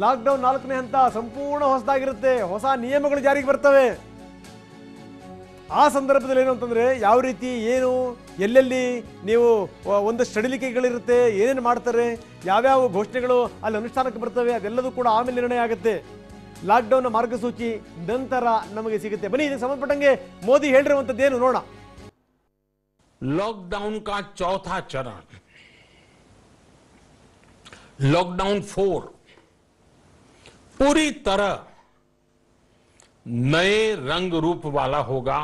ಲಾಕ್ಡೌನ್ 4ನೇ ಹಂತ ಸಂಪೂರ್ಣ ಹೊಸದಾಗಿರುತ್ತೆ, ಹೊಸ ನಿಯಮಗಳು ಜಾರಿಗೆ ಬರ್ತವೆ. ಆ ಸಂದರ್ಭದಲ್ಲಿ ಏನು ಅಂತಂದರೆ ಯಾವ ರೀತಿ ಏನು ಎಲ್ಲೆಲ್ಲಿ ನೀವು ಒಂದಷ್ಟು ಸಡಿಲಿಕೆಗಳಿರುತ್ತೆ, ಏನೇನು ಮಾಡ್ತಾರೆ, ಯಾವ್ಯಾವ ಘೋಷಣೆಗಳು ಅಲ್ಲಿ ಅನುಷ್ಠಾನಕ್ಕೆ ಬರ್ತವೆ, ಅದೆಲ್ಲದೂ ಕೂಡ ಆಮೇಲೆ ನಿರ್ಣಯ ಆಗುತ್ತೆ. ಲಾಕ್ಡೌನ್ನ ಮಾರ್ಗಸೂಚಿ ನಂತರ ನಮಗೆ ಸಿಗುತ್ತೆ. ಬನ್ನಿ ಇದಕ್ಕೆ ಸಂಬಂಧಪಟ್ಟಂಗೆ ಮೋದಿ ಹೇಳಿರುವಂಥದ್ದೇನು ನೋಡೋಣ. लॉकडाउन का चौथा चरण लॉकडाउन 4 पूरी तरह नए रंग रूप वाला होगा,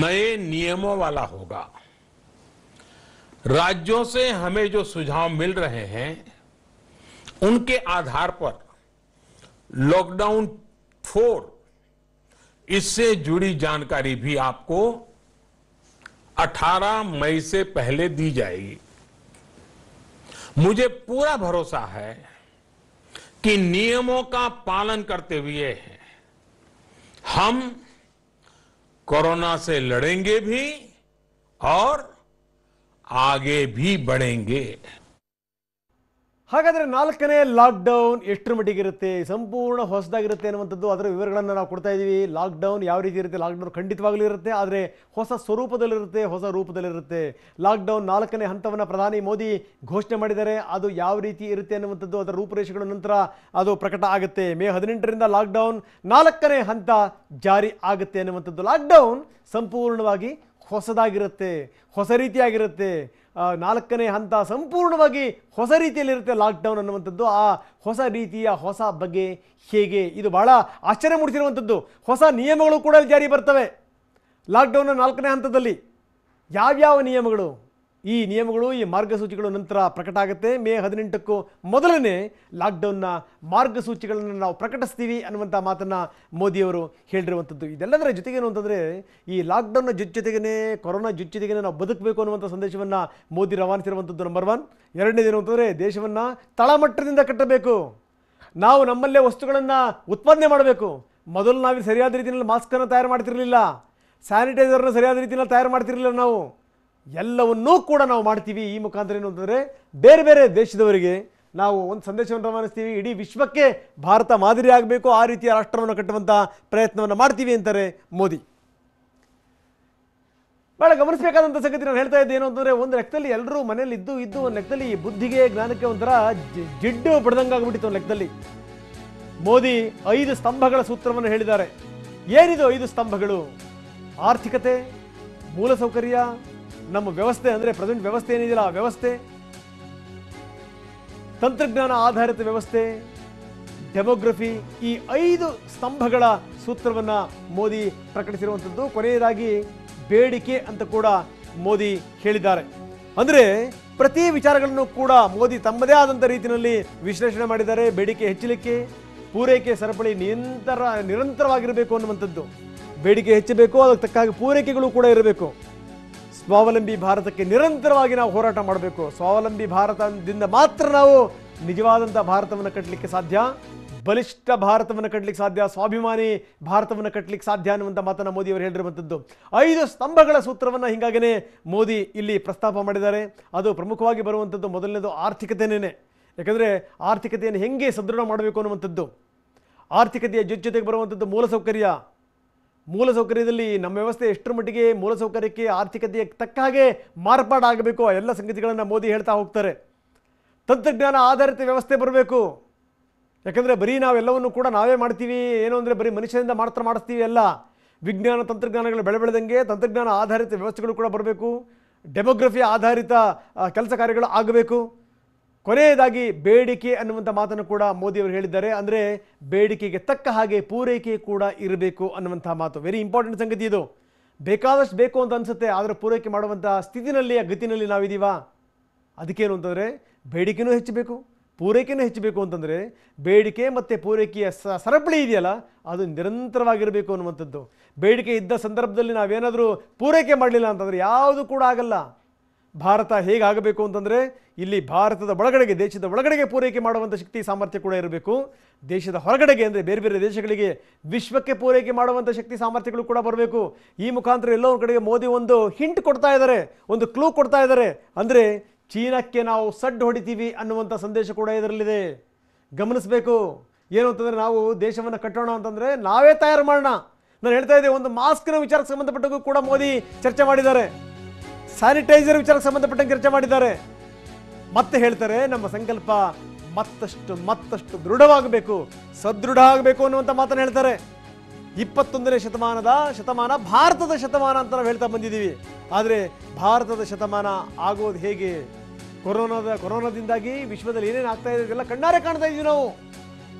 नए नियमों वाला होगा. राज्यों से हमें जो सुझाव मिल रहे हैं उनके आधार पर लॉकडाउन 4 इससे जुड़ी जानकारी भी आपको 18 मई से पहले दी जाएगी. मुझे पूरा भरोसा है कि नियमों का पालन करते हुए हम कोरोना से लड़ेंगे भी और आगे भी बढ़ेंगे. ಹಾಗಾದರೆ 4ನೇ ಲಾಕ್ಡೌನ್ ಎಷ್ಟರ ಮಟ್ಟಿಗಿರುತ್ತೆ, ಸಂಪೂರ್ಣ ಹೊಸದಾಗಿರುತ್ತೆ ಅನ್ನುವಂಥದ್ದು ಅದರ ವಿವರಗಳನ್ನು ನಾವು ಕೊಡ್ತಾ ಇದ್ದೀವಿ. ಲಾಕ್ಡೌನ್ ಯಾವ ರೀತಿ ಇರುತ್ತೆ? ಲಾಕ್ಡೌನ್ ಖಂಡಿತವಾಗಲೂ ಇರುತ್ತೆ, ಆದರೆ ಹೊಸ ಸ್ವರೂಪದಲ್ಲಿರುತ್ತೆ, ಹೊಸ ರೂಪದಲ್ಲಿರುತ್ತೆ. ಲಾಕ್ಡೌನ್ 4ನೇ ಹಂತವನ್ನು ಪ್ರಧಾನಿ ಮೋದಿ ಘೋಷಣೆ ಮಾಡಿದ್ದಾರೆ. ಅದು ಯಾವ ರೀತಿ ಇರುತ್ತೆ ಅನ್ನುವಂಥದ್ದು ಅದರ ರೂಪುರೇಷೆಗಳ ನಂತರ ಅದು ಪ್ರಕಟ ಆಗುತ್ತೆ. ಮೇ 18ರಿಂದ ಲಾಕ್ಡೌನ್ 4ನೇ ಹಂತ ಜಾರಿ ಆಗುತ್ತೆ ಅನ್ನುವಂಥದ್ದು. ಲಾಕ್ಡೌನ್ ಸಂಪೂರ್ಣವಾಗಿ ಹೊಸದಾಗಿರುತ್ತೆ, ಹೊಸ ರೀತಿಯಾಗಿರುತ್ತೆ. 4ನೇ ಹಂತ ಸಂಪೂರ್ಣವಾಗಿ ಹೊಸ ರೀತಿಯಲ್ಲಿರುತ್ತೆ ಲಾಕ್ಡೌನ್ ಅನ್ನುವಂಥದ್ದು. ಆ ಹೊಸ ರೀತಿಯ ಹೊಸ ಬಗೆ ಹೇಗೆ, ಇದು ಬಹಳ ಆಶ್ಚರ್ಯ ಮೂಡಿಸಿರುವಂಥದ್ದು. ಹೊಸ ನಿಯಮಗಳು ಕೂಡ ಜಾರಿ ಬರ್ತವೆ ಲಾಕ್ಡೌನ್ನ 4ನೇ ಹಂತದಲ್ಲಿ. ಯಾವ್ಯಾವ ನಿಯಮಗಳು? ಈ ನಿಯಮಗಳು, ಈ ಮಾರ್ಗಸೂಚಿಗಳು ನಂತರ ಪ್ರಕಟ ಆಗುತ್ತೆ. ಮೇ 18ಕ್ಕೂ ಮೊದಲನೇ ಲಾಕ್ಡೌನ್ನ ಮಾರ್ಗಸೂಚಿಗಳನ್ನು ನಾವು ಪ್ರಕಟಿಸ್ತೀವಿ ಅನ್ನುವಂಥ ಮಾತನ್ನು ಮೋದಿಯವರು ಹೇಳಿರುವಂಥದ್ದು. ಇದೆಲ್ಲದರ ಜೊತೆಗೇನು ಅಂತಂದರೆ ಈ ಲಾಕ್ಡೌನ್ನ ಜೊತೆಗೇ ಕೊರೋನಾ ಜೊತೆಗೇ ನಾವು ಬದುಕಬೇಕು ಅನ್ನುವಂಥ ಸಂದೇಶವನ್ನು ಮೋದಿ ರವಾನಿಸಿರುವಂಥದ್ದು ನಂಬರ್ 1. ಎರಡನೇದೇನು ಅಂತಂದರೆ ದೇಶವನ್ನು ತಳಮಟ್ಟದಿಂದ ಕಟ್ಟಬೇಕು. ನಾವು ನಮ್ಮಲ್ಲೇ ವಸ್ತುಗಳನ್ನು ಉತ್ಪಾದನೆ ಮಾಡಬೇಕು. ಮೊದಲು ನಾವು ಸರಿಯಾದ ರೀತಿಯಲ್ಲಿ ಮಾಸ್ಕನ್ನು ತಯಾರು ಮಾಡ್ತಿರಲಿಲ್ಲ, ಸ್ಯಾನಿಟೈಸರ್ನ ಸರಿಯಾದ ರೀತಿಯಲ್ಲಿ ತಯಾರು ಮಾಡ್ತಿರಲಿಲ್ಲ. ನಾವು ಎಲ್ಲವನ್ನೂ ಕೂಡ ನಾವು ಮಾಡ್ತೀವಿ. ಈ ಮುಖಾಂತರ ಏನು ಅಂತಂದರೆ ಬೇರೆ ಬೇರೆ ದೇಶದವರಿಗೆ ನಾವು ಒಂದು ಸಂದೇಶವನ್ನು ರವಾನಿಸ್ತೀವಿ. ಇಡೀ ವಿಶ್ವಕ್ಕೆ ಭಾರತ ಮಾದರಿ ಆಗಬೇಕು, ಆ ರೀತಿಯ ರಾಷ್ಟ್ರವನ್ನು ಕಟ್ಟುವಂಥ ಪ್ರಯತ್ನವನ್ನು ಮಾಡ್ತೀವಿ ಅಂತಾರೆ ಮೋದಿ. ಭಾಳ ಗಮನಿಸಬೇಕಾದಂಥ ಸಂಗತಿ ನಾನು ಹೇಳ್ತಾ ಇದ್ದೆ ಏನು ಅಂತಂದರೆ, ಒಂದು ಲೆಕ್ಕದಲ್ಲಿ ಎಲ್ಲರೂ ಮನೇಲಿ ಇದ್ದು ಒಂದು ಲೆಕ್ಕದಲ್ಲಿ ಬುದ್ಧಿಗೆ ಜ್ಞಾನಕ್ಕೆ ಒಂಥರ ಜಿಡ್ಡು ಬಡ್ದಂಗಾಗ್ಬಿಟ್ಟಿತ್ತು. ಒಂದು ಲೆಕ್ಕದಲ್ಲಿ ಮೋದಿ 5 ಸ್ತಂಭಗಳ ಸೂತ್ರವನ್ನು ಹೇಳಿದ್ದಾರೆ. ಏನಿದು 5 ಸ್ತಂಭಗಳು? ಆರ್ಥಿಕತೆ, ಮೂಲಸೌಕರ್ಯ, ನಮ್ಮ ವ್ಯವಸ್ಥೆ ಅಂದರೆ ಪ್ರೆಸೆಂಟ್ ವ್ಯವಸ್ಥೆ ಏನಿದೆಯಲ್ಲ ಆ ವ್ಯವಸ್ಥೆ, ತಂತ್ರಜ್ಞಾನ ಆಧಾರಿತ ವ್ಯವಸ್ಥೆ, ಡೆಮೋಗ್ರಫಿ. ಈ 5 ಸ್ತಂಭಗಳ ಸೂತ್ರವನ್ನು ಮೋದಿ ಪ್ರಕಟಿಸಿರುವಂಥದ್ದು. ಕೊನೆಯದಾಗಿ ಬೇಡಿಕೆ ಅಂತ ಕೂಡ ಮೋದಿ ಹೇಳಿದ್ದಾರೆ. ಅಂದರೆ ಪ್ರತಿ ವಿಚಾರಗಳನ್ನು ಕೂಡ ಮೋದಿ ತಮ್ಮದೇ ಆದಂಥ ರೀತಿಯಲ್ಲಿ ವಿಶ್ಲೇಷಣೆ ಮಾಡಿದ್ದಾರೆ. ಬೇಡಿಕೆ ಹೆಚ್ಚಲಿಕ್ಕೆ ಪೂರೈಕೆ ಸರಪಳಿ ನಿರಂತರವಾಗಿರಬೇಕು ಅನ್ನುವಂಥದ್ದು. ಬೇಡಿಕೆ ಹೆಚ್ಚಬೇಕು, ಅದಕ್ಕೆ ತಕ್ಕ ಹಾಗೆ ಪೂರೈಕೆಗಳು ಕೂಡ ಇರಬೇಕು. ಸ್ವಾವಲಂಬಿ ಭಾರತಕ್ಕೆ ನಿರಂತರವಾಗಿ ನಾವು ಹೋರಾಟ ಮಾಡಬೇಕು. ಸ್ವಾವಲಂಬಿ ಭಾರತದಿಂದ ಮಾತ್ರ ನಾವು ನಿಜವಾದಂಥ ಭಾರತವನ್ನು ಕಟ್ಟಲಿಕ್ಕೆ ಸಾಧ್ಯ, ಬಲಿಷ್ಠ ಭಾರತವನ್ನು ಕಟ್ಟಲಿಕ್ಕೆ ಸಾಧ್ಯ, ಸ್ವಾಭಿಮಾನಿ ಭಾರತವನ್ನು ಕಟ್ಟಲಿಕ್ಕೆ ಸಾಧ್ಯ ಅನ್ನುವಂಥ ಮಾತನ್ನು ಮೋದಿಯವರು ಹೇಳಿರುವಂಥದ್ದು. 5 ಸ್ತಂಭಗಳ ಸೂತ್ರವನ್ನು ಹೀಗಾಗೇ ಮೋದಿ ಇಲ್ಲಿ ಪ್ರಸ್ತಾಪ ಮಾಡಿದ್ದಾರೆ. ಅದು ಪ್ರಮುಖವಾಗಿ ಬರುವಂಥದ್ದು ಮೊದಲನೇದು ಆರ್ಥಿಕತೆಯೇ. ಯಾಕಂದರೆ ಆರ್ಥಿಕತೆಯನ್ನು ಹೆಂಗೆ ಸದೃಢ ಮಾಡಬೇಕು ಅನ್ನುವಂಥದ್ದು. ಆರ್ಥಿಕತೆಯ ಜೊತೆಗೆ ಬರುವಂಥದ್ದು ಮೂಲಸೌಕರ್ಯದಲ್ಲಿ ನಮ್ಮ ವ್ಯವಸ್ಥೆ ಎಷ್ಟರ ಮಟ್ಟಿಗೆ ಮೂಲಸೌಕರ್ಯಕ್ಕೆ ಆರ್ಥಿಕತೆಗೆ ತಕ್ಕ ಹಾಗೆ ಮಾರ್ಪಾಡಾಗಬೇಕು, ಆ ಎಲ್ಲ ಸಂಗತಿಗಳನ್ನು ಮೋದಿ ಹೇಳ್ತಾ ಹೋಗ್ತಾರೆ. ತಂತ್ರಜ್ಞಾನ ಆಧಾರಿತ ವ್ಯವಸ್ಥೆ ಬರಬೇಕು. ಯಾಕಂದರೆ ಬರೀ ನಾವೆಲ್ಲವನ್ನು ಕೂಡ ನಾವೇ ಮಾಡ್ತೀವಿ, ಏನು ಅಂದರೆ ಬರೀ ಮನುಷ್ಯರಿಂದ ಮಾತ್ರ ಮಾಡಿಸ್ತೀವಿ ಅಲ್ಲ. ವಿಜ್ಞಾನ ತಂತ್ರಜ್ಞಾನಗಳು ಬೆಳೆದಂಗೆ ತಂತ್ರಜ್ಞಾನ ಆಧಾರಿತ ವ್ಯವಸ್ಥೆಗಳು ಕೂಡ ಬರಬೇಕು. ಡೆಮೋಗ್ರಫಿ ಆಧಾರಿತ ಕೆಲಸ ಕಾರ್ಯಗಳು ಆಗಬೇಕು. ಕೊನೆಯದಾಗಿ ಬೇಡಿಕೆ ಅನ್ನುವಂಥ ಮಾತನ್ನು ಕೂಡ ಮೋದಿಯವರು ಹೇಳಿದ್ದಾರೆ. ಅಂದರೆ ಬೇಡಿಕೆಗೆ ತಕ್ಕ ಹಾಗೆ ಪೂರೈಕೆ ಕೂಡ ಇರಬೇಕು ಅನ್ನುವಂಥ ಮಾತು. ವೆರಿ ಇಂಪಾರ್ಟೆಂಟ್ ಸಂಗತಿ ಇದು. ಬೇಕಾದಷ್ಟು ಬೇಕು ಅಂತ ಅನಿಸುತ್ತೆ, ಆದರೆ ಪೂರೈಕೆ ಮಾಡುವಂಥ ಸ್ಥಿತಿನಲ್ಲಿ ಗತಿನಲ್ಲಿ ನಾವಿದ್ದೀವಾ? ಅದಕ್ಕೇನು ಅಂತಂದರೆ ಬೇಡಿಕೆನೂ ಹೆಚ್ಚಬೇಕು, ಪೂರೈಕೆನೂ ಹೆಚ್ಚಬೇಕು. ಅಂತಂದರೆ ಬೇಡಿಕೆ ಮತ್ತು ಪೂರೈಕೆಯ ಸರಪಳಿ ಇದೆಯಲ್ಲ, ಅದು ನಿರಂತರವಾಗಿರಬೇಕು ಅನ್ನುವಂಥದ್ದು. ಬೇಡಿಕೆ ಇದ್ದ ಸಂದರ್ಭದಲ್ಲಿ ನಾವೇನಾದರೂ ಪೂರೈಕೆ ಮಾಡಲಿಲ್ಲ ಅಂತಂದರೆ ಯಾವುದು ಕೂಡ ಆಗಲ್ಲ. ಭಾರತ ಹೇಗಾಗಬೇಕು ಅಂತಂದರೆ ಇಲ್ಲಿ ಭಾರತದ ಒಳಗಡೆಗೆ, ದೇಶದ ಒಳಗಡೆಗೆ ಪೂರೈಕೆ ಮಾಡುವಂಥ ಶಕ್ತಿ ಸಾಮರ್ಥ್ಯ ಕೂಡ ಇರಬೇಕು. ದೇಶದ ಹೊರಗಡೆಗೆ ಅಂದರೆ ಬೇರೆ ಬೇರೆ ದೇಶಗಳಿಗೆ, ವಿಶ್ವಕ್ಕೆ ಪೂರೈಕೆ ಮಾಡುವಂಥ ಶಕ್ತಿ ಸಾಮರ್ಥ್ಯಗಳು ಕೂಡ ಬರಬೇಕು. ಈ ಮುಖಾಂತರ ಎಲ್ಲೋ ಒಂದು ಕಡೆಗೆ ಮೋದಿ ಒಂದು ಹಿಂಟ್ ಕೊಡ್ತಾ ಇದ್ದಾರೆ, ಒಂದು ಕ್ಲೂ ಕೊಡ್ತಾ ಇದ್ದಾರೆ. ಅಂದರೆ ಚೀನಾಕ್ಕೆ ನಾವು ಸಡ್ಡು ಹೊಡಿತೀವಿ ಅನ್ನುವಂಥ ಸಂದೇಶ ಕೂಡ ಇದರಲ್ಲಿದೆ. ಗಮನಿಸಬೇಕು. ಏನು ಅಂತಂದರೆ ನಾವು ದೇಶವನ್ನು ಕಟ್ಟೋಣ ಅಂತಂದರೆ ನಾವೇ ತಯಾರು ಮಾಡೋಣ. ನಾನು ಹೇಳ್ತಾ ಇದ್ದೆ, ಒಂದು ಮಾಸ್ಕ್ನ ವಿಚಾರಕ್ಕೆ ಸಂಬಂಧಪಟ್ಟಗೂ ಕೂಡ ಮೋದಿ ಚರ್ಚೆ ಮಾಡಿದ್ದಾರೆ. ಸ್ಯಾನಿಟೈಸರ್ ವಿಚಾರಕ್ಕೆ ಸಂಬಂಧಪಟ್ಟಂಗೆ ಚರ್ಚೆ ಮಾಡಿದ್ದಾರೆ. ಮತ್ತೆ ಹೇಳ್ತಾರೆ, ನಮ್ಮ ಸಂಕಲ್ಪ ಮತ್ತಷ್ಟು ದೃಢವಾಗಬೇಕು, ಸದೃಢ ಆಗಬೇಕು ಅನ್ನುವಂಥ ಮಾತನ್ನು ಹೇಳ್ತಾರೆ. 21ನೇ ಶತಮಾನ ಭಾರತದ ಶತಮಾನ ಅಂತ ನಾವು ಹೇಳ್ತಾ ಬಂದಿದ್ದೀವಿ. ಆದರೆ ಭಾರತದ ಶತಮಾನ ಆಗೋದು ಹೇಗೆ? ಕೊರೋನಾದಿಂದಾಗಿ ವಿಶ್ವದಲ್ಲಿ ಏನೇನು ಆಗ್ತಾ ಇದೆ ಇದೆಲ್ಲ ಕಣ್ಣಾರೆ ಕಾಣ್ತಾ ಇದ್ದೀವಿ ನಾವು.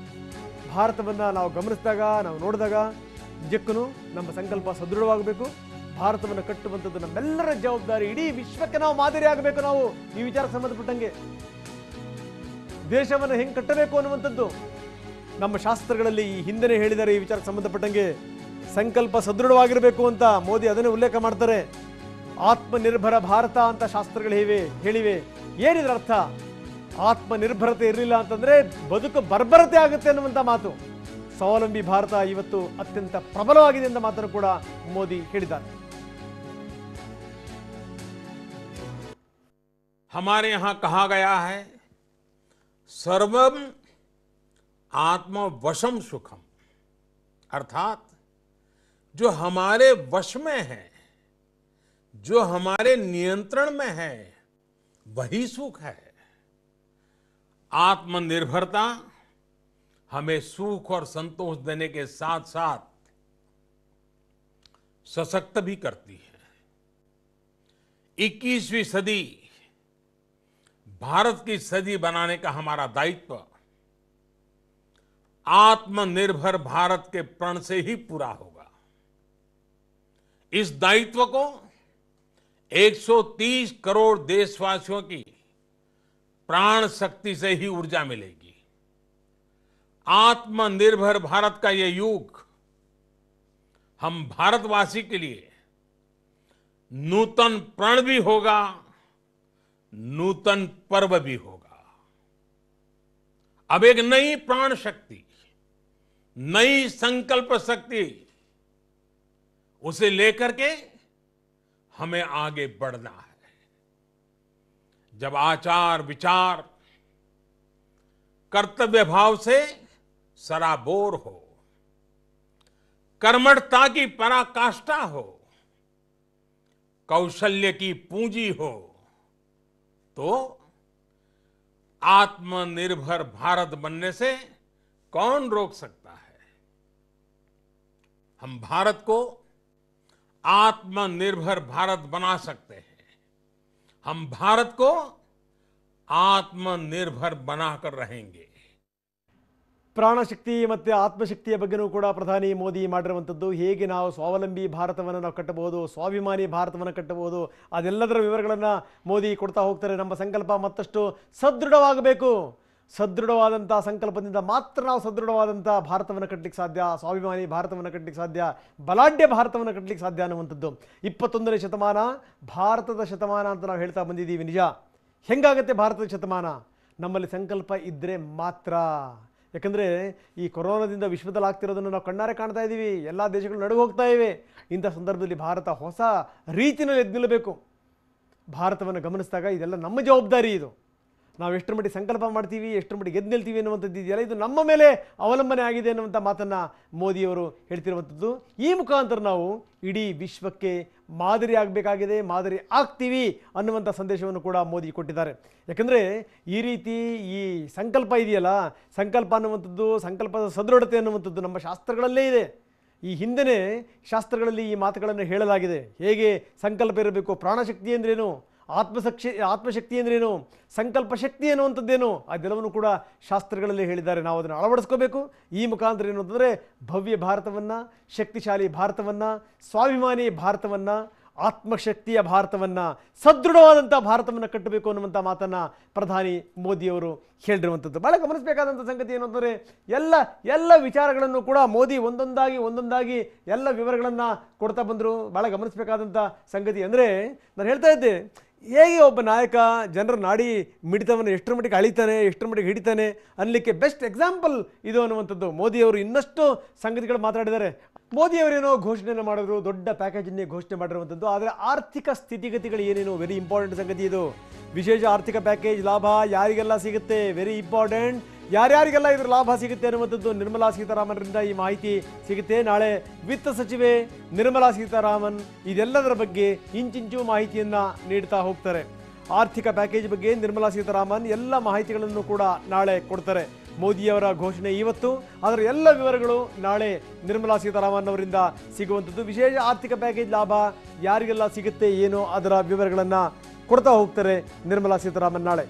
ಭಾರತವನ್ನು ನಾವು ಗಮನಿಸಿದಾಗ, ನಾವು ನೋಡಿದಾಗ ನಿಜಕ್ಕೂ ನಮ್ಮ ಸಂಕಲ್ಪ ಸದೃಢವಾಗಬೇಕು. ಭಾರತವನ್ನು ಕಟ್ಟುವಂಥದ್ದು ನಮ್ಮೆಲ್ಲರ ಜವಾಬ್ದಾರಿ. ಇಡೀ ವಿಶ್ವಕ್ಕೆ ನಾವು ಮಾದರಿ ಆಗಬೇಕು. ನಾವು ಈ ವಿಚಾರಕ್ಕೆ ಸಂಬಂಧಪಟ್ಟಂಗೆ ದೇಶವನ್ನು ಹೆಂಗೆ ಕಟ್ಟಬೇಕು ಅನ್ನುವಂಥದ್ದು ನಮ್ಮ ಶಾಸ್ತ್ರಗಳಲ್ಲಿ ಈ ಹಿಂದೆನೇ ಹೇಳಿದ್ದಾರೆ. ಈ ವಿಚಾರಕ್ಕೆ ಸಂಬಂಧಪಟ್ಟಂಗೆ ಸಂಕಲ್ಪ ಸದೃಢವಾಗಿರಬೇಕು ಅಂತ ಮೋದಿ ಅದನ್ನೇ ಉಲ್ಲೇಖ ಮಾಡ್ತಾರೆ. ಆತ್ಮನಿರ್ಭರ ಭಾರತ ಅಂತ ಶಾಸ್ತ್ರಗಳು ಹೇಳಿವೆ. ಏನಿದ್ರ ಅರ್ಥ? ಆತ್ಮನಿರ್ಭರತೆ ಇರಲಿಲ್ಲ ಅಂತಂದ್ರೆ ಬದುಕು ಬರ್ಬರತೆ ಆಗುತ್ತೆ ಅನ್ನುವಂಥ ಮಾತು. ಸ್ವಾವಲಂಬಿ ಭಾರತ ಇವತ್ತು ಅತ್ಯಂತ ಪ್ರಬಲವಾಗಿದೆ ಅಂತ ಮಾತನ್ನು ಕೂಡ ಮೋದಿ ಹೇಳಿದ್ದಾರೆ. हमारे यहां कहा गया है, सर्वम आत्मवशम सुखम, अर्थात जो हमारे वश में है, जो हमारे नियंत्रण में है, वही सुख है. आत्मनिर्भरता हमें सुख और संतोष देने के साथ साथ सशक्त भी करती है. 21वीं सदी भारत की सदी बनाने का हमारा दायित्व आत्मनिर्भर भारत के प्रण से ही पूरा होगा. इस दायित्व को 130 करोड़ देशवासियों की प्राण शक्ति से ही ऊर्जा मिलेगी. आत्मनिर्भर भारत का ये युग हम भारतवासी के लिए नूतन प्रण भी होगा, नूतन पर्व भी होगा. अब एक नई प्राण शक्ति, नई संकल्प शक्ति, उसे लेकर के हमें आगे बढ़ना है. जब आचार विचार कर्तव्य भाव से सराबोर हो, कर्मठता की पराकाष्ठा हो, कौशल्य की पूंजी हो, तो आत्मनिर्भर भारत बनने से कौन रोक सकता है? हम भारत को आत्मनिर्भर भारत बना सकते हैं. हम भारत को आत्मनिर्भर बनाकर रहेंगे. ಪ್ರಾಣಶಕ್ತಿ ಮತ್ತು ಆತ್ಮಶಕ್ತಿಯ ಬಗ್ಗೆನೂ ಕೂಡ ಪ್ರಧಾನಿ ಮೋದಿ ಮಾಡಿರುವಂಥದ್ದು. ಹೇಗೆ ನಾವು ಸ್ವಾವಲಂಬಿ ಭಾರತವನ್ನು ನಾವು ಕಟ್ಟಬಹುದು, ಸ್ವಾಭಿಮಾನಿ ಭಾರತವನ್ನು ಕಟ್ಟಬಹುದು, ಅದೆಲ್ಲದರ ವಿವರಗಳನ್ನು ಮೋದಿ ಕೊಡ್ತಾ ಹೋಗ್ತಾರೆ. ನಮ್ಮ ಸಂಕಲ್ಪ ಮತ್ತಷ್ಟು ಸದೃಢವಾಗಬೇಕು. ಸದೃಢವಾದಂಥ ಸಂಕಲ್ಪದಿಂದ ಮಾತ್ರ ನಾವು ಸದೃಢವಾದಂಥ ಭಾರತವನ್ನು ಕಟ್ಟಲಿಕ್ಕೆ ಸಾಧ್ಯ, ಸ್ವಾಭಿಮಾನಿ ಭಾರತವನ್ನು ಕಟ್ಟಲಿಕ್ಕೆ ಸಾಧ್ಯ, ಬಲಾಢ್ಯ ಭಾರತವನ್ನು ಕಟ್ಟಲಿಕ್ಕೆ ಸಾಧ್ಯ ಅನ್ನುವಂಥದ್ದು. 21ನೇ ಶತಮಾನ ಭಾರತದ ಶತಮಾನ ಅಂತ ನಾವು ಹೇಳ್ತಾ ಬಂದಿದ್ದೀವಿ. ನಿಜ. ಹೆಂಗಾಗತ್ತೆ ಭಾರತದ ಶತಮಾನ? ನಮ್ಮಲ್ಲಿ ಸಂಕಲ್ಪ ಇದ್ದರೆ ಮಾತ್ರ. ಯಾಕಂದರೆ ಈ ಕೊರೋನಾದಿಂದ ವಿಶ್ವದಲ್ಲಿ ಆಗ್ತಿರೋದನ್ನು ನಾವು ಕಣ್ಣಾರೆ ಕಾಣ್ತಾ ಇದ್ದೀವಿ. ಎಲ್ಲ ದೇಶಗಳು ನಡುವೆ ಹೋಗ್ತಾ ಇವೆ. ಇಂಥ ಸಂದರ್ಭದಲ್ಲಿ ಭಾರತ ಹೊಸ ರೀತಿಯಲ್ಲಿ ಎದ್ದು ನಿಲ್ಲಬೇಕು. ಭಾರತವನ್ನು ಗಮನಿಸಿದಾಗ ಇದೆಲ್ಲ ನಮ್ಮ ಜವಾಬ್ದಾರಿ. ಇದು ನಾವು ಎಷ್ಟರ ಮಟ್ಟಿಗೆ ಸಂಕಲ್ಪ ಮಾಡ್ತೀವಿ, ಎಷ್ಟರ ಮಟ್ಟಿಗೆ ಗೆದ್ದು ನಿಲ್ತೀವಿ ಅನ್ನುವಂಥದ್ದು ಇದೆಯಲ್ಲ, ಇದು ನಮ್ಮ ಮೇಲೆ ಅವಲಂಬನೆ ಆಗಿದೆ ಅನ್ನುವಂಥ ಮಾತನ್ನು ಮೋದಿಯವರು ಹೇಳ್ತಿರುವಂಥದ್ದು. ಈ ಮುಖಾಂತರ ನಾವು ಇಡೀ ವಿಶ್ವಕ್ಕೆ ಮಾದರಿ ಆಗಬೇಕಾಗಿದೆ, ಮಾದರಿ ಆಗ್ತೀವಿ ಅನ್ನುವಂಥ ಸಂದೇಶವನ್ನು ಕೂಡ ಮೋದಿ ಕೊಟ್ಟಿದ್ದಾರೆ. ಯಾಕಂದರೆ ಈ ರೀತಿ ಈ ಸಂಕಲ್ಪ ಇದೆಯಲ್ಲ, ಸಂಕಲ್ಪ ಅನ್ನುವಂಥದ್ದು, ಸಂಕಲ್ಪದ ಸದೃಢತೆ ಅನ್ನುವಂಥದ್ದು ನಮ್ಮ ಶಾಸ್ತ್ರಗಳಲ್ಲೇ ಇದೆ. ಈ ಹಿಂದೆಯೇ ಶಾಸ್ತ್ರಗಳಲ್ಲಿ ಈ ಮಾತುಗಳನ್ನು ಹೇಳಲಾಗಿದೆ. ಹೇಗೆ ಸಂಕಲ್ಪ ಇರಬೇಕು, ಪ್ರಾಣಶಕ್ತಿ ಅಂದ್ರೇನು, ಆತ್ಮಶಕ್ತಿ ಅಂದ್ರೇನು, ಸಂಕಲ್ಪ ಶಕ್ತಿ ಅನ್ನುವಂಥದ್ದೇನು, ಅದೆಲ್ಲವನ್ನು ಕೂಡ ಶಾಸ್ತ್ರಗಳಲ್ಲಿ ಹೇಳಿದ್ದಾರೆ. ನಾವು ಅದನ್ನು ಅಳವಡಿಸ್ಕೋಬೇಕು. ಈ ಮುಖಾಂತರ ಏನು ಅಂತಂದರೆ ಭವ್ಯ ಭಾರತವನ್ನು, ಶಕ್ತಿಶಾಲಿ ಭಾರತವನ್ನು, ಸ್ವಾಭಿಮಾನಿ ಭಾರತವನ್ನು, ಆತ್ಮಶಕ್ತಿಯ ಭಾರತವನ್ನು, ಸದೃಢವಾದಂಥ ಭಾರತವನ್ನು ಕಟ್ಟಬೇಕು ಅನ್ನುವಂಥ ಮಾತನ್ನು ಪ್ರಧಾನಿ ಮೋದಿಯವರು ಹೇಳಿರುವಂಥದ್ದು. ಭಾಳ ಗಮನಿಸಬೇಕಾದಂಥ ಸಂಗತಿ ಏನು ಅಂತಂದರೆ ಎಲ್ಲ ವಿಚಾರಗಳನ್ನು ಕೂಡ ಮೋದಿ ಒಂದೊಂದಾಗಿ ಎಲ್ಲ ವಿವರಗಳನ್ನು ಕೊಡ್ತಾ ಬಂದರು. ಭಾಳ ಗಮನಿಸಬೇಕಾದಂಥ ಸಂಗತಿ ಅಂದರೆ, ನಾನು ಹೇಳ್ತಾ ಇದ್ದೆ, ಹೇಗೆ ಒಬ್ಬ ನಾಯಕ ಜನರ ನಾಡಿ ಮಿಡಿತವನ್ನು ಎಷ್ಟರ ಮಟ್ಟಿಗೆ ಅಳಿತಾನೆ, ಎಷ್ಟರ ಮಟ್ಟಿಗೆ ಹಿಡಿತಾನೆ ಅನ್ನಲಿಕ್ಕೆ ಬೆಸ್ಟ್ ಎಕ್ಸಾಂಪಲ್ ಇದು ಅನ್ನುವಂಥದ್ದು. ಮೋದಿಯವರು ಇನ್ನಷ್ಟು ಸಂಗತಿಗಳು ಮಾತಾಡಿದ್ದಾರೆ. ಮೋದಿಯವರೇನೋ ಘೋಷಣೆಯನ್ನು ಮಾಡಿದ್ರು, ದೊಡ್ಡ ಪ್ಯಾಕೇಜನ್ನೇ ಘೋಷಣೆ ಮಾಡಿರುವಂಥದ್ದು. ಆದರೆ ಆರ್ಥಿಕ ಸ್ಥಿತಿಗತಿಗಳು ಏನೇನು, ವೆರಿ ಇಂಪಾರ್ಟೆಂಟ್ ಸಂಗತಿ ಇದು. ವಿಶೇಷ ಆರ್ಥಿಕ ಪ್ಯಾಕೇಜ್ ಲಾಭ ಯಾರಿಗೆಲ್ಲ ಸಿಗುತ್ತೆ, ವೆರಿ ಇಂಪಾರ್ಟೆಂಟ್. ಯಾರ್ಯಾರಿಗೆಲ್ಲ ಇದ್ರ ಲಾಭ ಸಿಗುತ್ತೆ ಅನ್ನುವಂಥದ್ದು ನಿರ್ಮಲಾ ಸೀತಾರಾಮನ್ರಿಂದ ಈ ಮಾಹಿತಿ ಸಿಗುತ್ತೆ. ನಾಳೆ ವಿತ್ತ ಸಚಿವೆ ನಿರ್ಮಲಾ ಸೀತಾರಾಮನ್ ಇದೆಲ್ಲದರ ಬಗ್ಗೆ ಇಂಚಿಂಚು ಮಾಹಿತಿಯನ್ನು ನೀಡ್ತಾ ಹೋಗ್ತಾರೆ. ಆರ್ಥಿಕ ಪ್ಯಾಕೇಜ್ ಬಗ್ಗೆ ನಿರ್ಮಲಾ ಸೀತಾರಾಮನ್ ಎಲ್ಲ ಮಾಹಿತಿಗಳನ್ನು ಕೂಡ ನಾಳೆ ಕೊಡ್ತಾರೆ. ಮೋದಿಯವರ ಘೋಷಣೆ ಇವತ್ತು, ಅದರ ಎಲ್ಲ ವಿವರಗಳು ನಾಳೆ ನಿರ್ಮಲಾ ಸೀತಾರಾಮನ್ ಅವರಿಂದ ಸಿಗುವಂಥದ್ದು. ವಿಶೇಷ ಆರ್ಥಿಕ ಪ್ಯಾಕೇಜ್ ಲಾಭ ಯಾರಿಗೆಲ್ಲ ಸಿಗುತ್ತೆ ಏನೋ ಅದರ ವಿವರಗಳನ್ನು ಕೊಡ್ತಾ ಹೋಗ್ತಾರೆ ನಿರ್ಮಲಾ ಸೀತಾರಾಮನ್ ನಾಳೆ.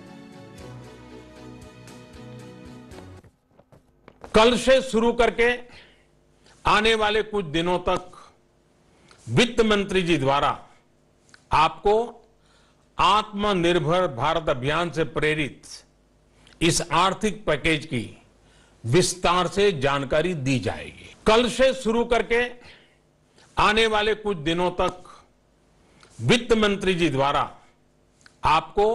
कल से शुरू करके आने वाले कुछ दिनों तक वित्त मंत्री जी द्वारा आपको आत्मनिर्भर भारत अभियान से प्रेरित इस आर्थिक पैकेज की विस्तार से जानकारी दी जाएगी. कल से शुरू करके आने वाले कुछ दिनों तक वित्त मंत्री जी द्वारा आपको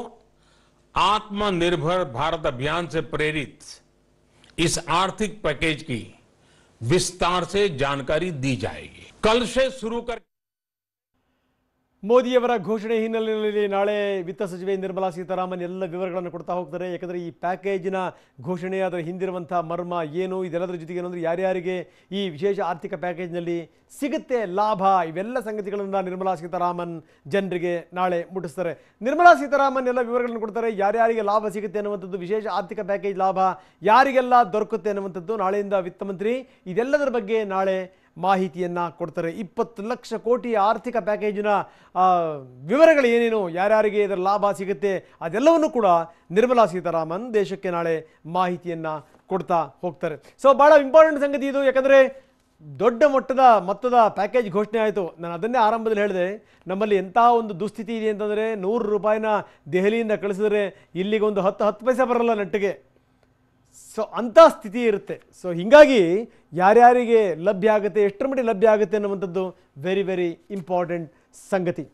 आत्मनिर्भर भारत अभियान से प्रेरित इस आर्थिक पैकेज की विस्तार से जानकारी दी जाएगी. कल से शुरू कर ಮೋದಿಯವರ ಘೋಷಣೆ ಹಿನ್ನೆಲೆಯಲ್ಲಿ ನಾಳೆ ವಿತ್ತ ಸಚಿವೆ ನಿರ್ಮಲಾ ಸೀತಾರಾಮನ್ ಎಲ್ಲ ವಿವರಗಳನ್ನು ಕೊಡ್ತಾ ಹೋಗ್ತಾರೆ. ಯಾಕಂದರೆ ಈ ಪ್ಯಾಕೇಜಿನ ಘೋಷಣೆ, ಅದರ ಹಿಂದಿರುವಂಥ ಮರ್ಮ ಏನು, ಇದೆಲ್ಲದರ ಜೊತೆಗೆ ಏನಂದರೆ ಯಾರ್ಯಾರಿಗೆ ಈ ವಿಶೇಷ ಆರ್ಥಿಕ ಪ್ಯಾಕೇಜ್ನಲ್ಲಿ ಸಿಗುತ್ತೆ ಲಾಭ, ಇವೆಲ್ಲ ಸಂಗತಿಗಳನ್ನು ನಿರ್ಮಲಾ ಸೀತಾರಾಮನ್ ಜನರಿಗೆ ನಾಳೆ ಮುಟ್ಟಿಸ್ತಾರೆ. ನಿರ್ಮಲಾ ಸೀತಾರಾಮನ್ ಎಲ್ಲ ವಿವರಗಳನ್ನು ಕೊಡ್ತಾರೆ. ಯಾರ್ಯಾರಿಗೆ ಲಾಭ ಸಿಗುತ್ತೆ ಅನ್ನುವಂಥದ್ದು, ವಿಶೇಷ ಆರ್ಥಿಕ ಪ್ಯಾಕೇಜ್ ಲಾಭ ಯಾರಿಗೆಲ್ಲ ದೊರಕುತ್ತೆ ಅನ್ನುವಂಥದ್ದು ನಾಳೆಯಿಂದ ವಿತ್ತ ಮಂತ್ರಿ ಇದೆಲ್ಲದರ ಬಗ್ಗೆ ನಾಳೆ ಮಾಹಿತಿಯನ್ನು ಕೊಡ್ತಾರೆ. 20 ಲಕ್ಷ ಕೋಟಿ ಆರ್ಥಿಕ ಪ್ಯಾಕೇಜಿನ ವಿವರಗಳು ಏನೇನು, ಯಾರ್ಯಾರಿಗೆ ಇದರ ಲಾಭ ಸಿಗುತ್ತೆ ಅದೆಲ್ಲವನ್ನು ಕೂಡ ನಿರ್ಮಲಾ ಸೀತಾರಾಮನ್ ದೇಶಕ್ಕೆ ನಾಳೆ ಮಾಹಿತಿಯನ್ನು ಕೊಡ್ತಾ ಹೋಗ್ತಾರೆ. ಸೊ ಭಾಳ ಇಂಪಾರ್ಟೆಂಟ್ ಸಂಗತಿ ಇದು. ಯಾಕಂದರೆ ದೊಡ್ಡ ಮೊತ್ತದ ಪ್ಯಾಕೇಜ್ ಘೋಷಣೆ ಆಯಿತು. ನಾನು ಅದನ್ನೇ ಆರಂಭದಲ್ಲಿ ಹೇಳಿದೆ, ನಮ್ಮಲ್ಲಿ ಎಂಥ ಒಂದು ದುಸ್ಥಿತಿ ಇದೆ ಅಂತಂದರೆ, 100 ರೂಪಾಯಿನ ದೆಹಲಿಯಿಂದ ಕಳಿಸಿದ್ರೆ ಇಲ್ಲಿಗೆ ಒಂದು 10 ಪೈಸೆ ಬರಲ್ಲ ನೆಟ್ಟಿಗೆ. ಸೊ ಅಂಥ ಸ್ಥಿತಿ ಇರುತ್ತೆ. ಸೊ ಹೀಗಾಗಿ ಯಾರ್ಯಾರಿಗೆ ಲಭ್ಯ ಆಗುತ್ತೆ, ಎಷ್ಟರ ಮಟ್ಟಿಗೆ ಲಭ್ಯ ಆಗುತ್ತೆ ಅನ್ನುವಂಥದ್ದು ವೆರಿ ವೆರಿ ಇಂಪಾರ್ಟೆಂಟ್ ಸಂಗತಿ.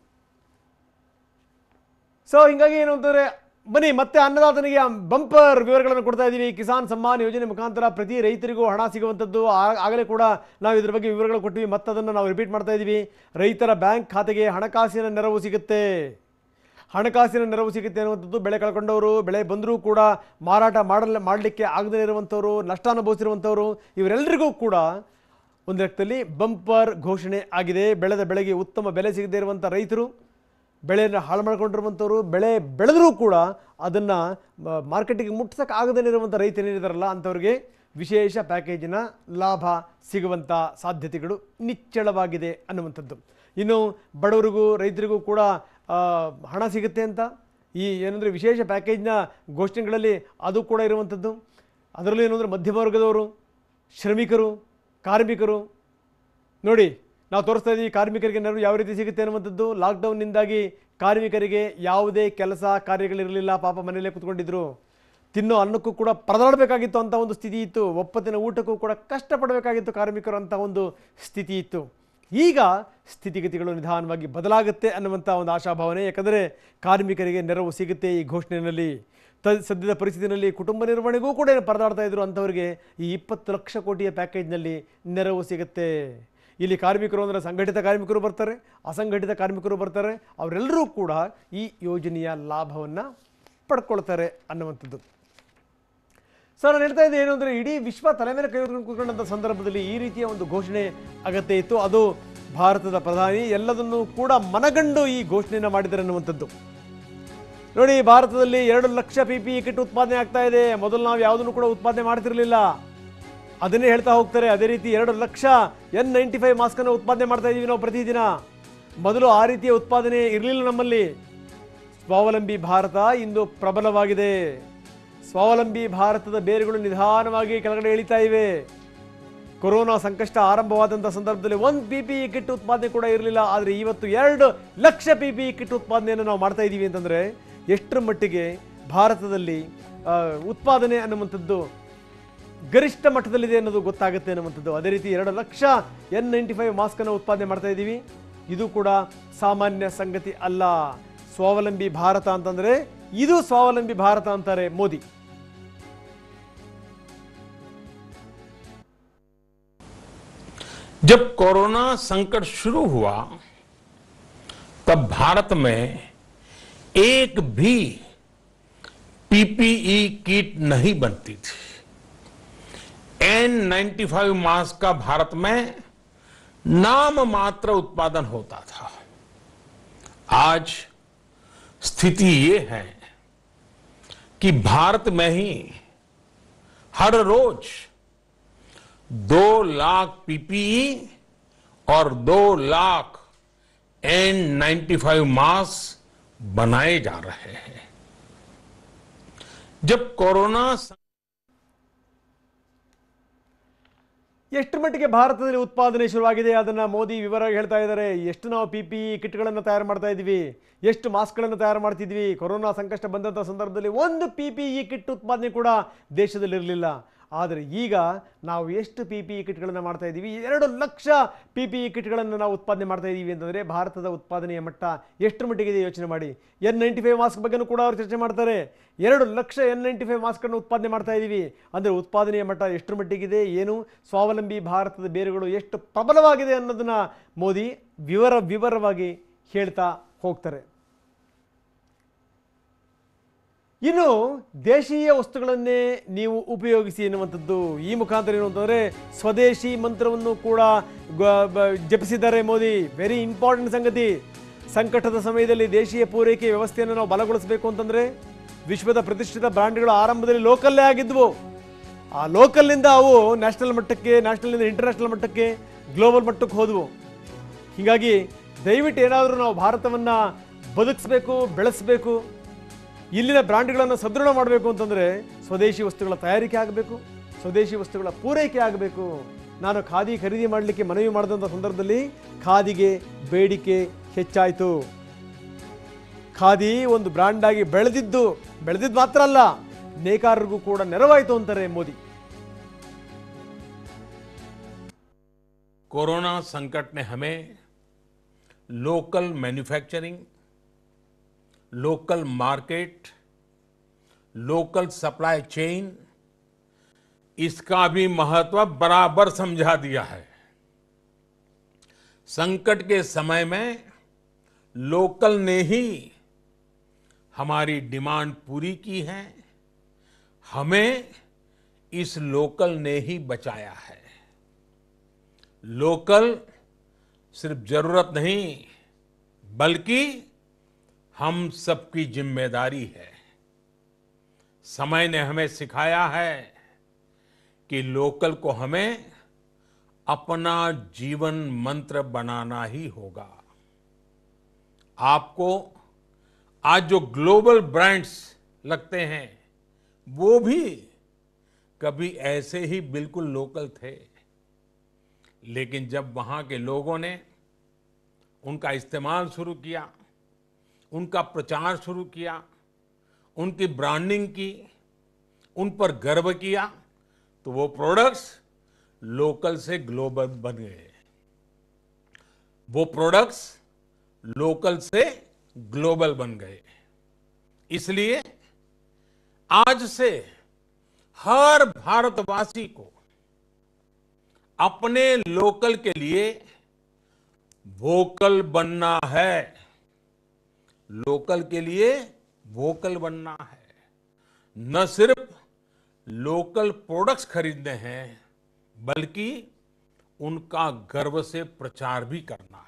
ಸೊ ಹೀಗಾಗಿ ಏನು ಅಂತಂದರೆ, ಬನ್ನಿ ಮತ್ತೆ ಅನ್ನದಾತನಿಗೆ ಬಂಪರ್ ವಿವರಗಳನ್ನು ಕೊಡ್ತಾ ಇದ್ದೀವಿ. ಕಿಸಾನ್ ಸಮ್ಮಾನ್ ಯೋಜನೆ ಮುಖಾಂತರ ಪ್ರತಿ ರೈತರಿಗೂ ಹಣ ಸಿಗುವಂಥದ್ದು. ಆಗಲೇ ಕೂಡ ನಾವು ಇದ್ರ ಬಗ್ಗೆ ವಿವರಗಳು ಕೊಟ್ಟಿವಿ, ಮತ್ತೆ ಅದನ್ನು ನಾವು ರಿಪೀಟ್ ಮಾಡ್ತಾ ಇದ್ದೀವಿ. ರೈತರ ಬ್ಯಾಂಕ್ ಖಾತೆಗೆ ಹಣಕಾಸಿನ ನೆರವು ಸಿಗುತ್ತೆ. ಹಣಕಾಸಿನ ನೆರವು ಸಿಗುತ್ತೆ ಅನ್ನುವಂಥದ್ದು ಬೆಳೆ ಕಳ್ಕೊಂಡವರು, ಬೆಳೆ ಬಂದರೂ ಕೂಡ ಮಾರಾಟ ಮಾಡಲಿಕ್ಕೆ ಆಗದೇ ಇರುವಂಥವ್ರು, ನಷ್ಟ ಅನುಭವಿಸಿರುವಂಥವ್ರು, ಇವರೆಲ್ಲರಿಗೂ ಕೂಡ ಒಂದು ಲೆಕ್ಕದಲ್ಲಿ ಬಂಪರ್ ಘೋಷಣೆ ಆಗಿದೆ. ಬೆಳೆದ ಬೆಳೆಗೆ ಉತ್ತಮ ಬೆಲೆ ಸಿಗದೇ ಇರುವಂಥ ರೈತರು, ಬೆಳೆಯನ್ನು ಹಾಳು ಮಾಡ್ಕೊಂಡಿರುವಂಥವ್ರು, ಬೆಳೆ ಬೆಳೆದರೂ ಕೂಡ ಅದನ್ನು ಮಾರ್ಕೆಟಿಗೆ ಮುಟ್ಸೋಕೆ ಆಗದೇ ಇರುವಂಥ ರೈತರೇನಿದಾರಲ್ಲ ಅಂಥವ್ರಿಗೆ ವಿಶೇಷ ಪ್ಯಾಕೇಜಿನ ಲಾಭ ಸಿಗುವಂಥ ಸಾಧ್ಯತೆಗಳು ನಿಚ್ಚಳವಾಗಿದೆ ಅನ್ನುವಂಥದ್ದು. ಇನ್ನು ಬಡವರಿಗೂ ರೈತರಿಗೂ ಕೂಡ ಹಣ ಸಿಗುತ್ತೆ ಅಂತ ಈ ಏನಂದರೆ ವಿಶೇಷ ಪ್ಯಾಕೇಜ್ನ ಘೋಷಣೆಗಳಲ್ಲಿ ಅದು ಕೂಡ ಇರುವಂಥದ್ದು. ಅದರಲ್ಲೂ ಏನಂದರೆ ಮಧ್ಯಮ ವರ್ಗದವರು, ಶ್ರಮಿಕರು, ಕಾರ್ಮಿಕರು. ನೋಡಿ ನಾವು ತೋರಿಸ್ತಾ ಇದ್ದೀವಿ ಕಾರ್ಮಿಕರಿಗೆ ನೆರವು ಯಾವ ರೀತಿ ಸಿಗುತ್ತೆ ಅನ್ನುವಂಥದ್ದು. ಲಾಕ್ಡೌನ್ನಿಂದಾಗಿ ಕಾರ್ಮಿಕರಿಗೆ ಯಾವುದೇ ಕೆಲಸ ಕಾರ್ಯಗಳಿರಲಿಲ್ಲ, ಪಾಪ ಮನೆಯಲ್ಲೇ ಕೂತ್ಕೊಂಡಿದ್ರು. ತಿನ್ನೋ ಅನ್ನಕ್ಕೂ ಕೂಡ ಪರದಾಡಬೇಕಾಗಿತ್ತು ಅಂತ ಒಂದು ಸ್ಥಿತಿ ಇತ್ತು. ಒಪ್ಪತ್ತಿನ ಊಟಕ್ಕೂ ಕೂಡ ಕಷ್ಟಪಡಬೇಕಾಗಿತ್ತು ಕಾರ್ಮಿಕರು ಅಂತ ಒಂದು ಸ್ಥಿತಿ ಇತ್ತು. ಈಗ ಸ್ಥಿತಿಗತಿಗಳು ನಿಧಾನವಾಗಿ ಬದಲಾಗುತ್ತೆ ಅನ್ನುವಂಥ ಒಂದು ಆಶಾಭಾವನೆ. ಯಾಕಂದರೆ ಕಾರ್ಮಿಕರಿಗೆ ನೆರವು ಸಿಗುತ್ತೆ ಈ ಘೋಷಣೆಯಲ್ಲಿ. ಸದ್ಯದ ಪರಿಸ್ಥಿತಿಯಲ್ಲಿ ಕುಟುಂಬ ನಿರ್ವಹಣೆಗೂ ಕೂಡ ಪರದಾಡ್ತಾ ಇದ್ರು ಅಂಥವರಿಗೆ ಈ 20 ಲಕ್ಷ ಕೋಟಿಯ ಪ್ಯಾಕೇಜ್ನಲ್ಲಿ ನೆರವು ಸಿಗುತ್ತೆ. ಇಲ್ಲಿ ಕಾರ್ಮಿಕರು ಅಂದರೆ ಸಂಘಟಿತ ಕಾರ್ಮಿಕರು ಬರ್ತಾರೆ, ಅಸಂಘಟಿತ ಕಾರ್ಮಿಕರು ಬರ್ತಾರೆ. ಅವರೆಲ್ಲರೂ ಕೂಡ ಈ ಯೋಜನೆಯ ಲಾಭವನ್ನು ಪಡ್ಕೊಳ್ತಾರೆ ಅನ್ನುವಂಥದ್ದು. ಸರ್, ನಾನು ಹೇಳ್ತಾ ಇದ್ದೆ ಏನು ಅಂದರೆ, ಇಡೀ ವಿಶ್ವ ತಲೆ ಮೇಲೆ ಕೈ ಹೊತ್ಕೊಂಡು ಕೂತ್ಕೊಂಡಂಥ ಸಂದರ್ಭದಲ್ಲಿ ಈ ರೀತಿಯ ಒಂದು ಘೋಷಣೆ ಅಗತ್ಯ ಇತ್ತು. ಅದು ಭಾರತದ ಪ್ರಧಾನಿ ಎಲ್ಲದನ್ನೂ ಕೂಡ ಮನಗಂಡು ಈ ಘೋಷಣೆಯನ್ನು ಮಾಡಿದ್ದಾರೆ ಅನ್ನುವಂಥದ್ದು. ನೋಡಿ, ಭಾರತದಲ್ಲಿ 2 ಲಕ್ಷ PPE ಕಿಟ್ ಉತ್ಪಾದನೆ ಆಗ್ತಾ ಇದೆ. ಮೊದಲು ನಾವು ಯಾವುದನ್ನು ಕೂಡ ಉತ್ಪಾದನೆ ಮಾಡ್ತಿರ್ಲಿಲ್ಲ, ಅದನ್ನೇ ಹೇಳ್ತಾ ಹೋಗ್ತಾರೆ. ಅದೇ ರೀತಿ 2 ಲಕ್ಷ N95 ಮಾಸ್ಕನ್ನು ಉತ್ಪಾದನೆ ಮಾಡ್ತಾ ಇದ್ದೀವಿ ನಾವು ಪ್ರತಿದಿನ. ಮೊದಲು ಆ ರೀತಿಯ ಉತ್ಪಾದನೆ ಇರಲಿಲ್ಲ ನಮ್ಮಲ್ಲಿ. ಸ್ವಾವಲಂಬಿ ಭಾರತ ಇಂದು ಪ್ರಬಲವಾಗಿದೆ. ಸ್ವಾವಲಂಬಿ ಭಾರತದ ಬೇರುಗಳು ನಿಧಾನವಾಗಿ ಕೆಳಗಡೆ ಇಳಿತಾ ಇವೆ. ಕೊರೋನಾ ಸಂಕಷ್ಟ ಆರಂಭವಾದಂಥ ಸಂದರ್ಭದಲ್ಲಿ 1 PPE ಕಿಟ್ ಉತ್ಪಾದನೆ ಕೂಡ ಇರಲಿಲ್ಲ. ಆದರೆ ಇವತ್ತು 2 ಲಕ್ಷ PPE ಕಿಟ್ ಉತ್ಪಾದನೆಯನ್ನು ನಾವು ಮಾಡ್ತಾ ಇದ್ದೀವಿ ಅಂತಂದರೆ ಎಷ್ಟರ ಮಟ್ಟಿಗೆ ಭಾರತದಲ್ಲಿ ಉತ್ಪಾದನೆ ಅನ್ನುವಂಥದ್ದು ಗರಿಷ್ಠ ಮಟ್ಟದಲ್ಲಿದೆ ಅನ್ನೋದು ಗೊತ್ತಾಗುತ್ತೆ ಅನ್ನುವಂಥದ್ದು. ಅದೇ ರೀತಿ 2 ಲಕ್ಷ N95 ಮಾಸ್ಕನ್ನು ಉತ್ಪಾದನೆ ಮಾಡ್ತಾ ಇದ್ದೀವಿ. ಇದು ಕೂಡ ಸಾಮಾನ್ಯ ಸಂಗತಿ ಅಲ್ಲ. ಸ್ವಾವಲಂಬಿ ಭಾರತ ಅಂತಂದರೆ ಇದು ಸ್ವಾವಲಂಬಿ ಭಾರತ ಅಂತಾರೆ ಮೋದಿ. जब कोरोना संकट शुरू हुआ तब भारत में एक भी पीपीई किट नहीं बनती थी. N95 मास्क का भारत में नाम मात्र उत्पादन होता था. आज स्थिति ये है कि भारत में ही हर रोज 2 लाख PPE और 2 लाख N95 मास्क बनाए जा रहे हैं. जब कोरोना ಎಷ್ಟು ಮಟ್ಟಿಗೆ ಭಾರತದಲ್ಲಿ ಉತ್ಪಾದನೆ ಶುರುವಾಗಿದೆ ಅದನ್ನು ಮೋದಿ ವಿವರವಾಗಿ ಹೇಳ್ತಾ ಇದ್ದಾರೆ. ಎಷ್ಟು ನಾವು PPE ಕಿಟ್ಗಳನ್ನು ತಯಾರು ಮಾಡ್ತಾ ಇದ್ವಿ, ಎಷ್ಟು ಮಾಸ್ಕ್ಗಳನ್ನು ತಯಾರು ಮಾಡ್ತಿದ್ವಿ. ಕೊರೋನಾ ಸಂಕಷ್ಟ ಬಂದಂಥ ಸಂದರ್ಭದಲ್ಲಿ 1 PPE ಕಿಟ್ ಉತ್ಪಾದನೆ ಕೂಡ ದೇಶದಲ್ಲಿ ಇರಲಿಲ್ಲ. ಆದರೆ ಈಗ ನಾವು ಎಷ್ಟು PPE ಕಿಟ್ಗಳನ್ನು ಮಾಡ್ತಾ ಇದ್ದೀವಿ, 2 ಲಕ್ಷ PPE ಕಿಟ್ಗಳನ್ನು ನಾವು ಉತ್ಪಾದನೆ ಮಾಡ್ತಾ ಇದ್ದೀವಿ ಅಂತಂದರೆ ಭಾರತದ ಉತ್ಪಾದನೆಯ ಮಟ್ಟ ಎಷ್ಟು ಮಟ್ಟಿಗಿದೆ ಯೋಚನೆ ಮಾಡಿ. N95 ಮಾಸ್ಕ್ ಬಗ್ಗೆನೂ ಕೂಡ ಅವರು ಚರ್ಚೆ ಮಾಡ್ತಾರೆ. 2 ಲಕ್ಷ N95 ಮಾಸ್ಕನ್ನು ಉತ್ಪಾದನೆ ಮಾಡ್ತಾ ಇದ್ದೀವಿ ಅಂದರೆ ಉತ್ಪಾದನೆಯ ಮಟ್ಟ ಎಷ್ಟು ಮಟ್ಟಿಗಿದೆ, ಏನು ಸ್ವಾವಲಂಬಿ ಭಾರತದ ಬೇರುಗಳು ಎಷ್ಟು ಪ್ರಬಲವಾಗಿದೆ ಅನ್ನೋದನ್ನು ಮೋದಿ ವಿವರವಾಗಿ ಹೇಳ್ತಾ ಹೋಗ್ತಾರೆ. ಇನ್ನು ದೇಶೀಯ ವಸ್ತುಗಳನ್ನೇ ನೀವು ಉಪಯೋಗಿಸಿ ಎನ್ನುವಂಥದ್ದು. ಈ ಮುಖಾಂತರ ಏನು ಅಂತಂದರೆ ಸ್ವದೇಶಿ ಮಂತ್ರವನ್ನು ಕೂಡ ಜಪಿಸಿದ್ದಾರೆ ಮೋದಿ. ವೆರಿ ಇಂಪಾರ್ಟೆಂಟ್ ಸಂಗತಿ. ಸಂಕಟದ ಸಮಯದಲ್ಲಿ ದೇಶೀಯ ಪೂರೈಕೆ ವ್ಯವಸ್ಥೆಯನ್ನು ನಾವು ಬಲಗೊಳಿಸಬೇಕು ಅಂತಂದರೆ ವಿಶ್ವದ ಪ್ರತಿಷ್ಠಿತ ಬ್ರ್ಯಾಂಡ್ಗಳು ಆರಂಭದಲ್ಲಿ ಲೋಕಲ್ಲೇ ಆಗಿದ್ವು. ಆ ಲೋಕಲ್ನಿಂದ ಅವು ನ್ಯಾಷನಲ್ ಮಟ್ಟಕ್ಕೆ, ನ್ಯಾಷನಲ್ನಿಂದ ಇಂಟರ್ನ್ಯಾಷನಲ್ ಮಟ್ಟಕ್ಕೆ, ಗ್ಲೋಬಲ್ ಮಟ್ಟಕ್ಕೆ ಹೋದವು. ಹೀಗಾಗಿ ದಯವಿಟ್ಟು ಏನಾದರೂ ನಾವು ಭಾರತವನ್ನು ಬದುಕಿಸ್ಬೇಕು, ಬೆಳೆಸಬೇಕು, ಇಲ್ಲಿನ ಬ್ರ್ಯಾಂಡ್ಗಳನ್ನು ಸದೃಢ ಮಾಡಬೇಕು ಅಂತಂದರೆ ಸ್ವದೇಶಿ ವಸ್ತುಗಳ ತಯಾರಿಕೆ ಆಗಬೇಕು, ಸ್ವದೇಶಿ ವಸ್ತುಗಳ ಪೂರೈಕೆ ಆಗಬೇಕು. ನಾನು ಖಾದಿ ಖರೀದಿ ಮಾಡಲಿಕ್ಕೆ ಮನವಿ ಮಾಡಿದಂಥ ಸಂದರ್ಭದಲ್ಲಿ ಖಾದಿಗೆ ಬೇಡಿಕೆ ಹೆಚ್ಚಾಯಿತು. ಖಾದಿ ಒಂದು ಬ್ರ್ಯಾಂಡ್ ಆಗಿ ಬೆಳೆದಿದ್ದು ಮಾತ್ರ ಅಲ್ಲ, ನೇಕಾರರಿಗೂ ಕೂಡ ನೆರವಾಯಿತು ಅಂತಾರೆ ಮೋದಿ. कोरोना संकट ने हमें local manufacturing, local market, local supply chain, इसका भी महत्व बराबर समझा दिया है. संकट के समय में लोकल ने ही हमारी डिमांड पूरी की है, हमें इस लोकल ने ही बचाया है. लोकल सिर्फ जरूरत नहीं बल्कि हम सबकी जिम्मेदारी है. समय ने हमें सिखाया है कि लोकल को हमें अपना जीवन मंत्र बनाना ही होगा. आपको आज जो ग्लोबल ब्रांड्स लगते हैं वो भी कभी ऐसे ही बिल्कुल लोकल थे, लेकिन जब वहां के लोगों ने उनका इस्तेमाल शुरू किया, उनका प्रचार शुरू किया, उनकी ब्रांडिंग की, उन पर गर्व किया, तो वो प्रोडक्ट्स लोकल से ग्लोबल बन गए. वो प्रोडक्ट्स लोकल से ग्लोबल बन गए. इसलिए आज से हर भारतवासी को अपने लोकल के लिए वोकल बनना है. लोकल के लिए वोकल बनना है. न सिर्फ लोकल प्रोडक्ट्स खरीदने हैं बल्कि उनका गर्व से प्रचार भी करना है।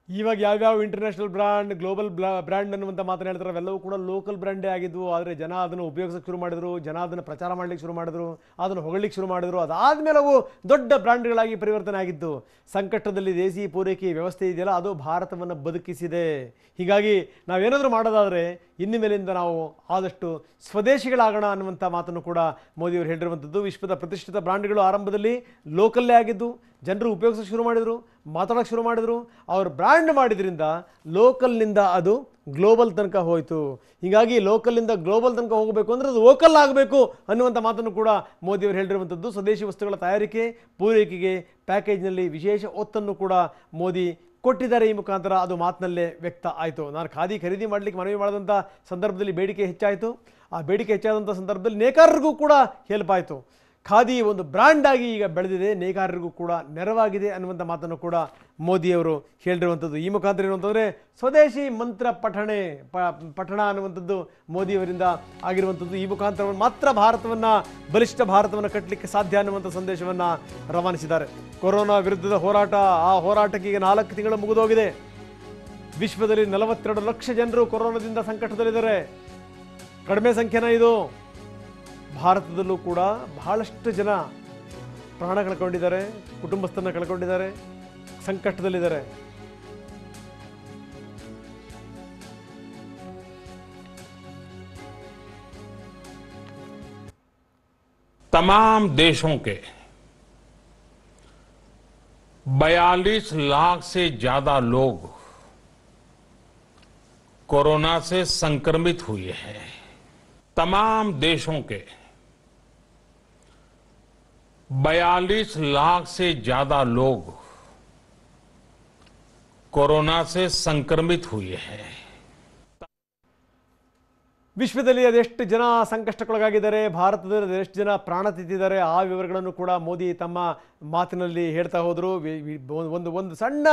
ಇವಾಗ ಯಾವ್ಯಾವ ಇಂಟರ್ನ್ಯಾಷನಲ್ ಬ್ರ್ಯಾಂಡ್ ಗ್ಲೋಬಲ್ ಬ್ರ್ಯಾಂಡ್ ಅನ್ನುವಂಥ ಮಾತನ್ನು ಹೇಳ್ತಾರೆ, ಅವೆಲ್ಲವೂ ಕೂಡ ಲೋಕಲ್ ಬ್ರ್ಯಾಂಡೇ ಆಗಿದ್ವು. ಆದರೆ ಜನ ಅದನ್ನು ಉಪಯೋಗಿಸೋಕೆ ಶುರು ಮಾಡಿದ್ರು, ಜನ ಅದನ್ನು ಪ್ರಚಾರ ಮಾಡಲಿಕ್ಕೆ ಶುರು ಮಾಡಿದ್ರು, ಅದನ್ನು ಹೊಗಳಲಿಕ್ಕೆ ಶುರು ಮಾಡಿದ್ರು. ಅದಾದಮೇಲೆ ಅವು ದೊಡ್ಡ ಬ್ರ್ಯಾಂಡ್ಗಳಾಗಿ ಪರಿವರ್ತನೆ ಆಗಿದ್ದು. ಸಂಕಷ್ಟದಲ್ಲಿ ದೇಸಿ ಪೂರೈಕೆ ವ್ಯವಸ್ಥೆ ಇದೆಯಲ್ಲ, ಅದು ಭಾರತವನ್ನು ಬದುಕಿಸಿದೆ. ಹೀಗಾಗಿ ನಾವೇನಾದರೂ ಮಾಡೋದಾದರೆ ಇನ್ನು ಮೇಲಿಂದ ನಾವು ಆದಷ್ಟು ಸ್ವದೇಶಿಗಳಾಗೋಣ ಅನ್ನುವಂಥ ಮಾತನ್ನು ಕೂಡ ಮೋದಿಯವರು ಹೇಳಿರುವಂಥದ್ದು. ವಿಶ್ವದ ಪ್ರತಿಷ್ಠಿತ ಬ್ರ್ಯಾಂಡ್ಗಳು ಆರಂಭದಲ್ಲಿ ಲೋಕಲ್ಲೇ ಆಗಿದ್ದು, ಜನರು ಉಪಯೋಗಿಸೋಕೆ ಶುರು ಮಾಡಿದರು, ಮಾತಾಡೋಕ್ಕೆ ಶುರು ಮಾಡಿದರು. ಅವರು ಬ್ರ್ಯಾಂಡ್ ಮಾಡಿದ್ರಿಂದ ಲೋಕಲ್ನಿಂದ ಅದು ಗ್ಲೋಬಲ್ ತನಕ ಹೋಯಿತು. ಹೀಗಾಗಿ ಲೋಕಲ್ನಿಂದ ಗ್ಲೋಬಲ್ ತನಕ ಹೋಗಬೇಕು ಅಂದರೆ ಅದು ವೋಕಲ್ ಆಗಬೇಕು ಅನ್ನುವಂಥ ಮಾತನ್ನು ಕೂಡ ಮೋದಿಯವರು ಹೇಳಿರುವಂಥದ್ದು. ಸ್ವದೇಶಿ ವಸ್ತುಗಳ ತಯಾರಿಕೆ ಪೂರೈಕೆಗೆ ಪ್ಯಾಕೇಜ್ನಲ್ಲಿ ವಿಶೇಷ ಒತ್ತನ್ನು ಕೂಡ ಮೋದಿ ಕೊಟ್ಟಿದ್ದಾರೆ. ಈ ಮುಖಾಂತರ ಅದು ಮಾತಿನಲ್ಲೇ ವ್ಯಕ್ತ ಆಯಿತು. ನಾನು ಖಾದಿ ಖರೀದಿ ಮಾಡಲಿಕ್ಕೆ ಮನವಿ ಮಾಡಿದಂಥ ಸಂದರ್ಭದಲ್ಲಿ ಬೇಡಿಕೆ ಹೆಚ್ಚಾಯಿತು. ಆ ಬೇಡಿಕೆ ಹೆಚ್ಚಾದಂಥ ಸಂದರ್ಭದಲ್ಲಿ ನೇಕಾರರಿಗೂ ಕೂಡ ಹೆಲ್ಪ್ ಆಯಿತು. ಖಾದಿ ಒಂದು ಬ್ರ್ಯಾಂಡ್ ಆಗಿ ಈಗ ಬೆಳೆದಿದೆ, ನೇಕಾರರಿಗೂ ಕೂಡ ನೆರವಾಗಿದೆ ಅನ್ನುವಂಥ ಮಾತನ್ನು ಕೂಡ ಮೋದಿಯವರು ಹೇಳಿರುವಂಥದ್ದು. ಈ ಮುಖಾಂತರ ಏನು ಸ್ವದೇಶಿ ಮಂತ್ರ ಪಠಣ ಅನ್ನುವಂಥದ್ದು ಮೋದಿಯವರಿಂದ ಆಗಿರುವಂಥದ್ದು. ಈ ಮುಖಾಂತರ ಮಾತ್ರ ಭಾರತವನ್ನು, ಬಲಿಷ್ಠ ಭಾರತವನ್ನು ಕಟ್ಟಲಿಕ್ಕೆ ಸಾಧ್ಯ ಅನ್ನುವಂಥ ಸಂದೇಶವನ್ನು ರವಾನಿಸಿದ್ದಾರೆ. ಕೊರೋನಾ ವಿರುದ್ಧದ ಹೋರಾಟ, ಆ ಹೋರಾಟಕ್ಕೆ ಈಗ 4 ತಿಂಗಳು ಮುಗಿದೋಗಿದೆ. ವಿಶ್ವದಲ್ಲಿ 42 ಲಕ್ಷ ಜನರು ಕೊರೋನಾದಿಂದ ಸಂಕಟದಲ್ಲಿದ್ದಾರೆ. ಕಡಿಮೆ ಸಂಖ್ಯೆನ ಇದು. ಭಾರತದಲ್ಲೂ ಕೂಡ ಬಹಳಷ್ಟು ಜನ ಪ್ರಾಣ ಕಳ್ಕೊಂಡಿದ್ದಾರೆ, ಕುಟುಂಬಸ್ಥರನ್ನ ಕಳ್ಕೊಂಡಿದ್ದಾರೆ, ಸಂಕಷ್ಟದಲ್ಲಿದ್ದಾರೆ. तमाम देशों के 42 लाख से ज्यादा लोग कोरोना से संक्रमित हुए हैं। तमाम देशों के 42 लाख से ज्यादा लोग कोरोना से संक्रमित हुए हैं। ವಿಶ್ವದಲ್ಲಿ ಅದೆಷ್ಟು ಜನ ಸಂಕಷ್ಟಕ್ಕೊಳಗಾಗಿದ್ದಾರೆ, ಭಾರತದಲ್ಲಿ ಅದೆಷ್ಟು ಜನ ಪ್ರಾಣ ತೆತ್ತಿದ್ದಾರೆ, ಆ ವಿವರಗಳನ್ನು ಕೂಡ ಮೋದಿ ತಮ್ಮ ಮಾತಿನಲ್ಲಿ ಹೇಳ್ತಾ ಹೋದರು. ಒಂದು ಸಣ್ಣ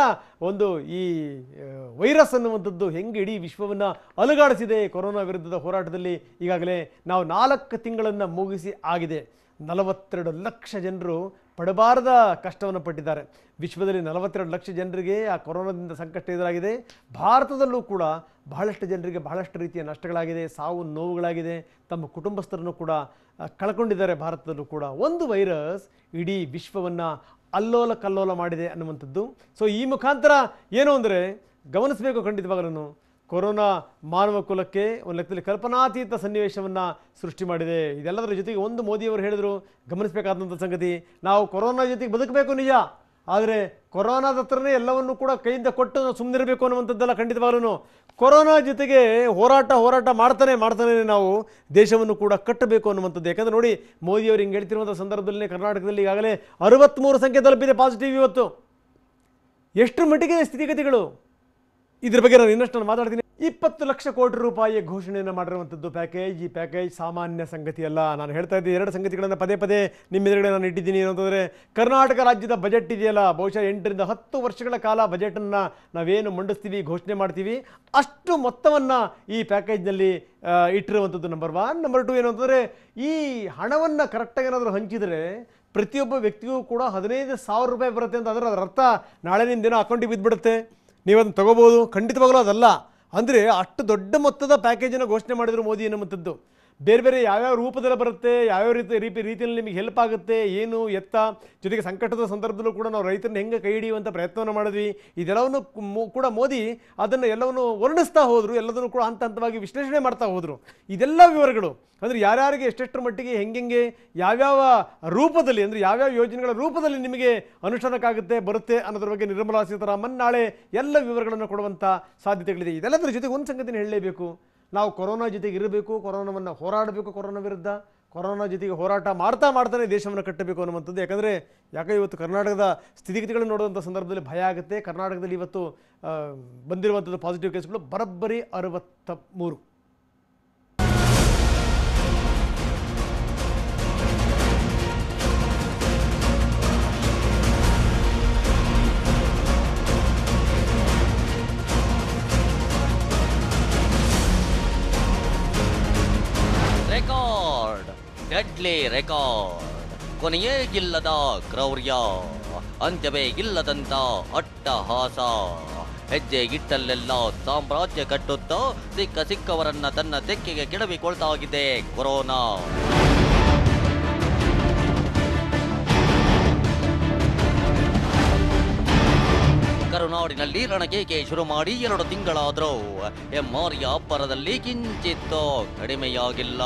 ಈ ವೈರಸ್ ಅನ್ನುವಂಥದ್ದು ಹೆಂಗೆ ಇಡೀ ವಿಶ್ವವನ್ನು ಅಲುಗಾಡಿಸಿದೆ. ಕೊರೋನಾ ವಿರುದ್ಧದ ಹೋರಾಟದಲ್ಲಿ ಈಗಾಗಲೇ ನಾವು 4 ತಿಂಗಳನ್ನು ಮುಗಿಸಿ ಆಗಿದೆ. 42 ಲಕ್ಷ ಜನರು ಪಡಬಾರದ ಕಷ್ಟವನ್ನು ಪಟ್ಟಿದ್ದಾರೆ. ವಿಶ್ವದಲ್ಲಿ 42 ಲಕ್ಷ ಜನರಿಗೆ ಆ ಕೊರೋನಾದಿಂದ ಸಂಕಷ್ಟ ಎದುರಾಗಿದೆ. ಭಾರತದಲ್ಲೂ ಕೂಡ ಬಹಳಷ್ಟು ಜನರಿಗೆ ಬಹಳಷ್ಟು ರೀತಿಯ ನಷ್ಟಗಳಾಗಿದೆ, ಸಾವು ನೋವುಗಳಾಗಿದೆ, ತಮ್ಮ ಕುಟುಂಬಸ್ಥರನ್ನು ಕೂಡ ಕಳ್ಕೊಂಡಿದ್ದಾರೆ. ಭಾರತದಲ್ಲೂ ಕೂಡ ಒಂದು ವೈರಸ್ ಇಡೀ ವಿಶ್ವವನ್ನು ಅಲ್ಲೋಲ ಕಲ್ಲೋಲ ಮಾಡಿದೆ ಅನ್ನುವಂಥದ್ದು. ಸೊ ಈ ಮುಖಾಂತರ ಏನು ಅಂದರೆ ಗಮನಿಸಬೇಕು ಖಂಡಿತವಾಗಲೂ, ಕೊರೋನಾ ಮಾನವ ಕುಲಕ್ಕೆ ಒಂದು ಲೆಕ್ಕದಲ್ಲಿ ಕಲ್ಪನಾತೀತ ಸನ್ನಿವೇಶವನ್ನು ಸೃಷ್ಟಿ ಮಾಡಿದೆ. ಇದೆಲ್ಲದರ ಜೊತೆಗೆ ಒಂದು ಮೋದಿಯವರು ಹೇಳಿದರು, ಗಮನಿಸಬೇಕಾದಂಥ ಸಂಗತಿ, ನಾವು ಕೊರೋನಾ ಜೊತೆಗೆ ಬದುಕಬೇಕು ನಿಜ, ಆದರೆ ಕೊರೋನಾದ ಹತ್ರನೇ ಎಲ್ಲವನ್ನೂ ಕೂಡ ಕೈಯಿಂದ ಕೊಟ್ಟು ನಾವು ಸುಮ್ಮನಿರಬೇಕು ಅನ್ನುವಂಥದ್ದೆಲ್ಲ ಖಂಡಿತವಾಗ್ಲೂ. ಕೊರೋನಾ ಜೊತೆಗೆ ಹೋರಾಟ ಮಾಡ್ತಾನೆ ನಾವು ದೇಶವನ್ನು ಕೂಡ ಕಟ್ಟಬೇಕು ಅನ್ನುವಂಥದ್ದು. ಯಾಕಂದರೆ ನೋಡಿ, ಮೋದಿಯವರು ಹಿಂಗೆ ಹೇಳ್ತಿರುವಂಥ ಸಂದರ್ಭದಲ್ಲಿ ಕರ್ನಾಟಕದಲ್ಲಿ ಈಗಾಗಲೇ 63 ಸಂಖ್ಯೆ ತಲುಪಿದೆ ಪಾಸಿಟಿವ್ ಇವತ್ತು. ಎಷ್ಟು ಮಟ್ಟಿಗೆ ಸ್ಥಿತಿಗತಿಗಳು, ಇದ್ರ ಬಗ್ಗೆ ನಾನು ಇನ್ನಷ್ಟು ಮಾತಾಡ್ತೀನಿ. 20 ಲಕ್ಷ ಕೋಟಿ ರೂಪಾಯಿಯ ಘೋಷಣೆಯನ್ನು ಮಾಡಿರುವಂಥದ್ದು ಪ್ಯಾಕೇಜ್. ಈ ಪ್ಯಾಕೇಜ್ ಸಾಮಾನ್ಯ ಸಂಗತಿ ಅಲ್ಲ. ನಾನು ಹೇಳ್ತಾ ಇದ್ದೆ 2 ಸಂಗತಿಗಳನ್ನು ಪದೇ ನಿಮ್ಮ ಎದುರುಗಡೆ ನಾನು ಇಟ್ಟಿದ್ದೀನಿ. ಏನಂತಂದರೆ, ಕರ್ನಾಟಕ ರಾಜ್ಯದ ಬಜೆಟ್ ಇದೆಯಲ್ಲ, ಬಹುಶಃ 8 ರಿಂದ 10 ವರ್ಷಗಳ ಕಾಲ ಬಜೆಟನ್ನು ನಾವೇನು ಮಂಡಿಸ್ತೀವಿ, ಘೋಷಣೆ ಮಾಡ್ತೀವಿ, ಅಷ್ಟು ಮೊತ್ತವನ್ನು ಈ ಪ್ಯಾಕೇಜ್ನಲ್ಲಿ ಇಟ್ಟಿರುವಂಥದ್ದು ನಂಬರ್ 1. ನಂಬರ್ 2 ಏನು ಅಂತಂದರೆ, ಈ ಹಣವನ್ನು ಕರೆಕ್ಟಾಗಿ ಏನಾದರೂ ಹಂಚಿದರೆ ಪ್ರತಿಯೊಬ್ಬ ವ್ಯಕ್ತಿಗೂ ಕೂಡ 15,000 ರೂಪಾಯಿ ಬರುತ್ತೆ ಅಂತ. ಅದರ ಅರ್ಥ ನಾಳೆ ನಿಮ್ಮ ದಿನ ಅಕೌಂಟಿಗೆ ಬಿದ್ದುಬಿಡುತ್ತೆ, ನೀವು ಅದನ್ನು ತೊಗೋಬೋದು. ಖಂಡಿತವಾಗಲೂ ಅದಲ್ಲ. ಅಂದರೆ ಅಷ್ಟು ದೊಡ್ಡ ಮೊತ್ತದ ಪ್ಯಾಕೇಜನ್ನು ಘೋಷಣೆ ಮಾಡಿದರು ಮೋದಿ ಅನ್ನುವಂಥದ್ದು. ಬೇರೆ ಯಾವ್ಯಾವ ರೂಪದಲ್ಲಿ ಬರುತ್ತೆ, ಯಾವ್ಯಾವ ರೀತಿಯಲ್ಲಿ ನಿಮಗೆ ಹೆಲ್ಪ್ ಆಗುತ್ತೆ, ಏನು ಎತ್ತ, ಜೊತೆಗೆ ಸಂಕಟದ ಸಂದರ್ಭದಲ್ಲೂ ಕೂಡ ನಾವು ರೈತರನ್ನ ಹೆಂಗೆ ಕೈ ಹಿಡಿಯುವಂಥ ಪ್ರಯತ್ನವನ್ನು ಮಾಡಿದ್ವಿ, ಇದೆಲ್ಲವನ್ನು ಕೂಡ ಮೋದಿ ಅದನ್ನು ಎಲ್ಲವನ್ನು ವರ್ಣಿಸ್ತಾ ಹೋದರು. ಎಲ್ಲದನ್ನು ಕೂಡ ಹಂತವಾಗಿ ವಿಶ್ಲೇಷಣೆ ಮಾಡ್ತಾ ಹೋದರು. ಇದೆಲ್ಲ ವಿವರಗಳು ಅಂದರೆ ಯಾರ್ಯಾರಿಗೆ ಎಷ್ಟೆಷ್ಟರ ಮಟ್ಟಿಗೆ ಹೆಂಗೆ ಯಾವ್ಯಾವ ರೂಪದಲ್ಲಿ, ಅಂದರೆ ಯಾವ್ಯಾವ ಯೋಜನೆಗಳ ರೂಪದಲ್ಲಿ ನಿಮಗೆ ಅನುಷ್ಠಾನಕ್ಕಾಗುತ್ತೆ ಬರುತ್ತೆ ಅನ್ನೋದ್ರ ಬಗ್ಗೆ ನಿರ್ಮಲಾ ಸೀತಾರಾಮನ್ ನಾಳೆ ಎಲ್ಲ ವಿವರಗಳನ್ನು ಕೊಡುವಂಥ ಸಾಧ್ಯತೆಗಳಿದೆ. ಇದೆಲ್ಲದರ ಜೊತೆಗೆ ಒಂದು ಸಂಗತಿನ ಹೇಳಲೇಬೇಕು, ನಾವು ಕೊರೋನಾ ಜೊತೆಗೆ ಇರಬೇಕು, ಕೊರೋನಾವನ್ನು ಹೋರಾಡಬೇಕು, ಕೊರೋನಾ ವಿರುದ್ಧ ಕೊರೋನಾ ಜೊತೆಗೆ ಹೋರಾಟ ಮಾಡ್ತಾನೆ ದೇಶವನ್ನು ಕಟ್ಟಬೇಕು ಅನ್ನುವಂಥದ್ದು. ಯಾಕಂದರೆ ಇವತ್ತು ಕರ್ನಾಟಕದ ಸ್ಥಿತಿಗತಿಗಳನ್ನು ನೋಡುವಂಥ ಸಂದರ್ಭದಲ್ಲಿ ಭಯ ಆಗುತ್ತೆ. ಕರ್ನಾಟಕದಲ್ಲಿ ಇವತ್ತು ಬಂದಿರುವಂಥದ್ದು ಪಾಸಿಟಿವ್ ಕೇಸ್ಗಳು ಬರೋಬ್ಬರಿ 63. ರೆಕಾರ್ಡ್. ಕೊನೆಯೇ ಇಲ್ಲದ ಕ್ರೌರ್ಯ, ಅಂತ್ಯವೇ ಇಲ್ಲದಂತ ಅಟ್ಟಹಾಸ. ಹೆಜ್ಜೆ ಇಟ್ಟಲ್ಲೆಲ್ಲ ಸಾಮ್ರಾಜ್ಯ ಕಟ್ಟುತ್ತಾ ಸಿಕ್ಕವರನ್ನ ತನ್ನ ತೆಕ್ಕೆಗೆ ಕೆಡವಿಕೊಳ್ತಾಗಿದೆ ಕೊರೋನಾ. ಕರುನಾಡಿನಲ್ಲಿ ರಣಕೇಕೆ ಶುರು ಮಾಡಿ 2 ತಿಂಗಳಾದರೂ ಹೆಮ್ಮಾರಿಯ ಅಬ್ಬರದಲ್ಲಿ ಕಿಂಚಿತ್ತೋ ಕಡಿಮೆಯಾಗಿಲ್ಲ.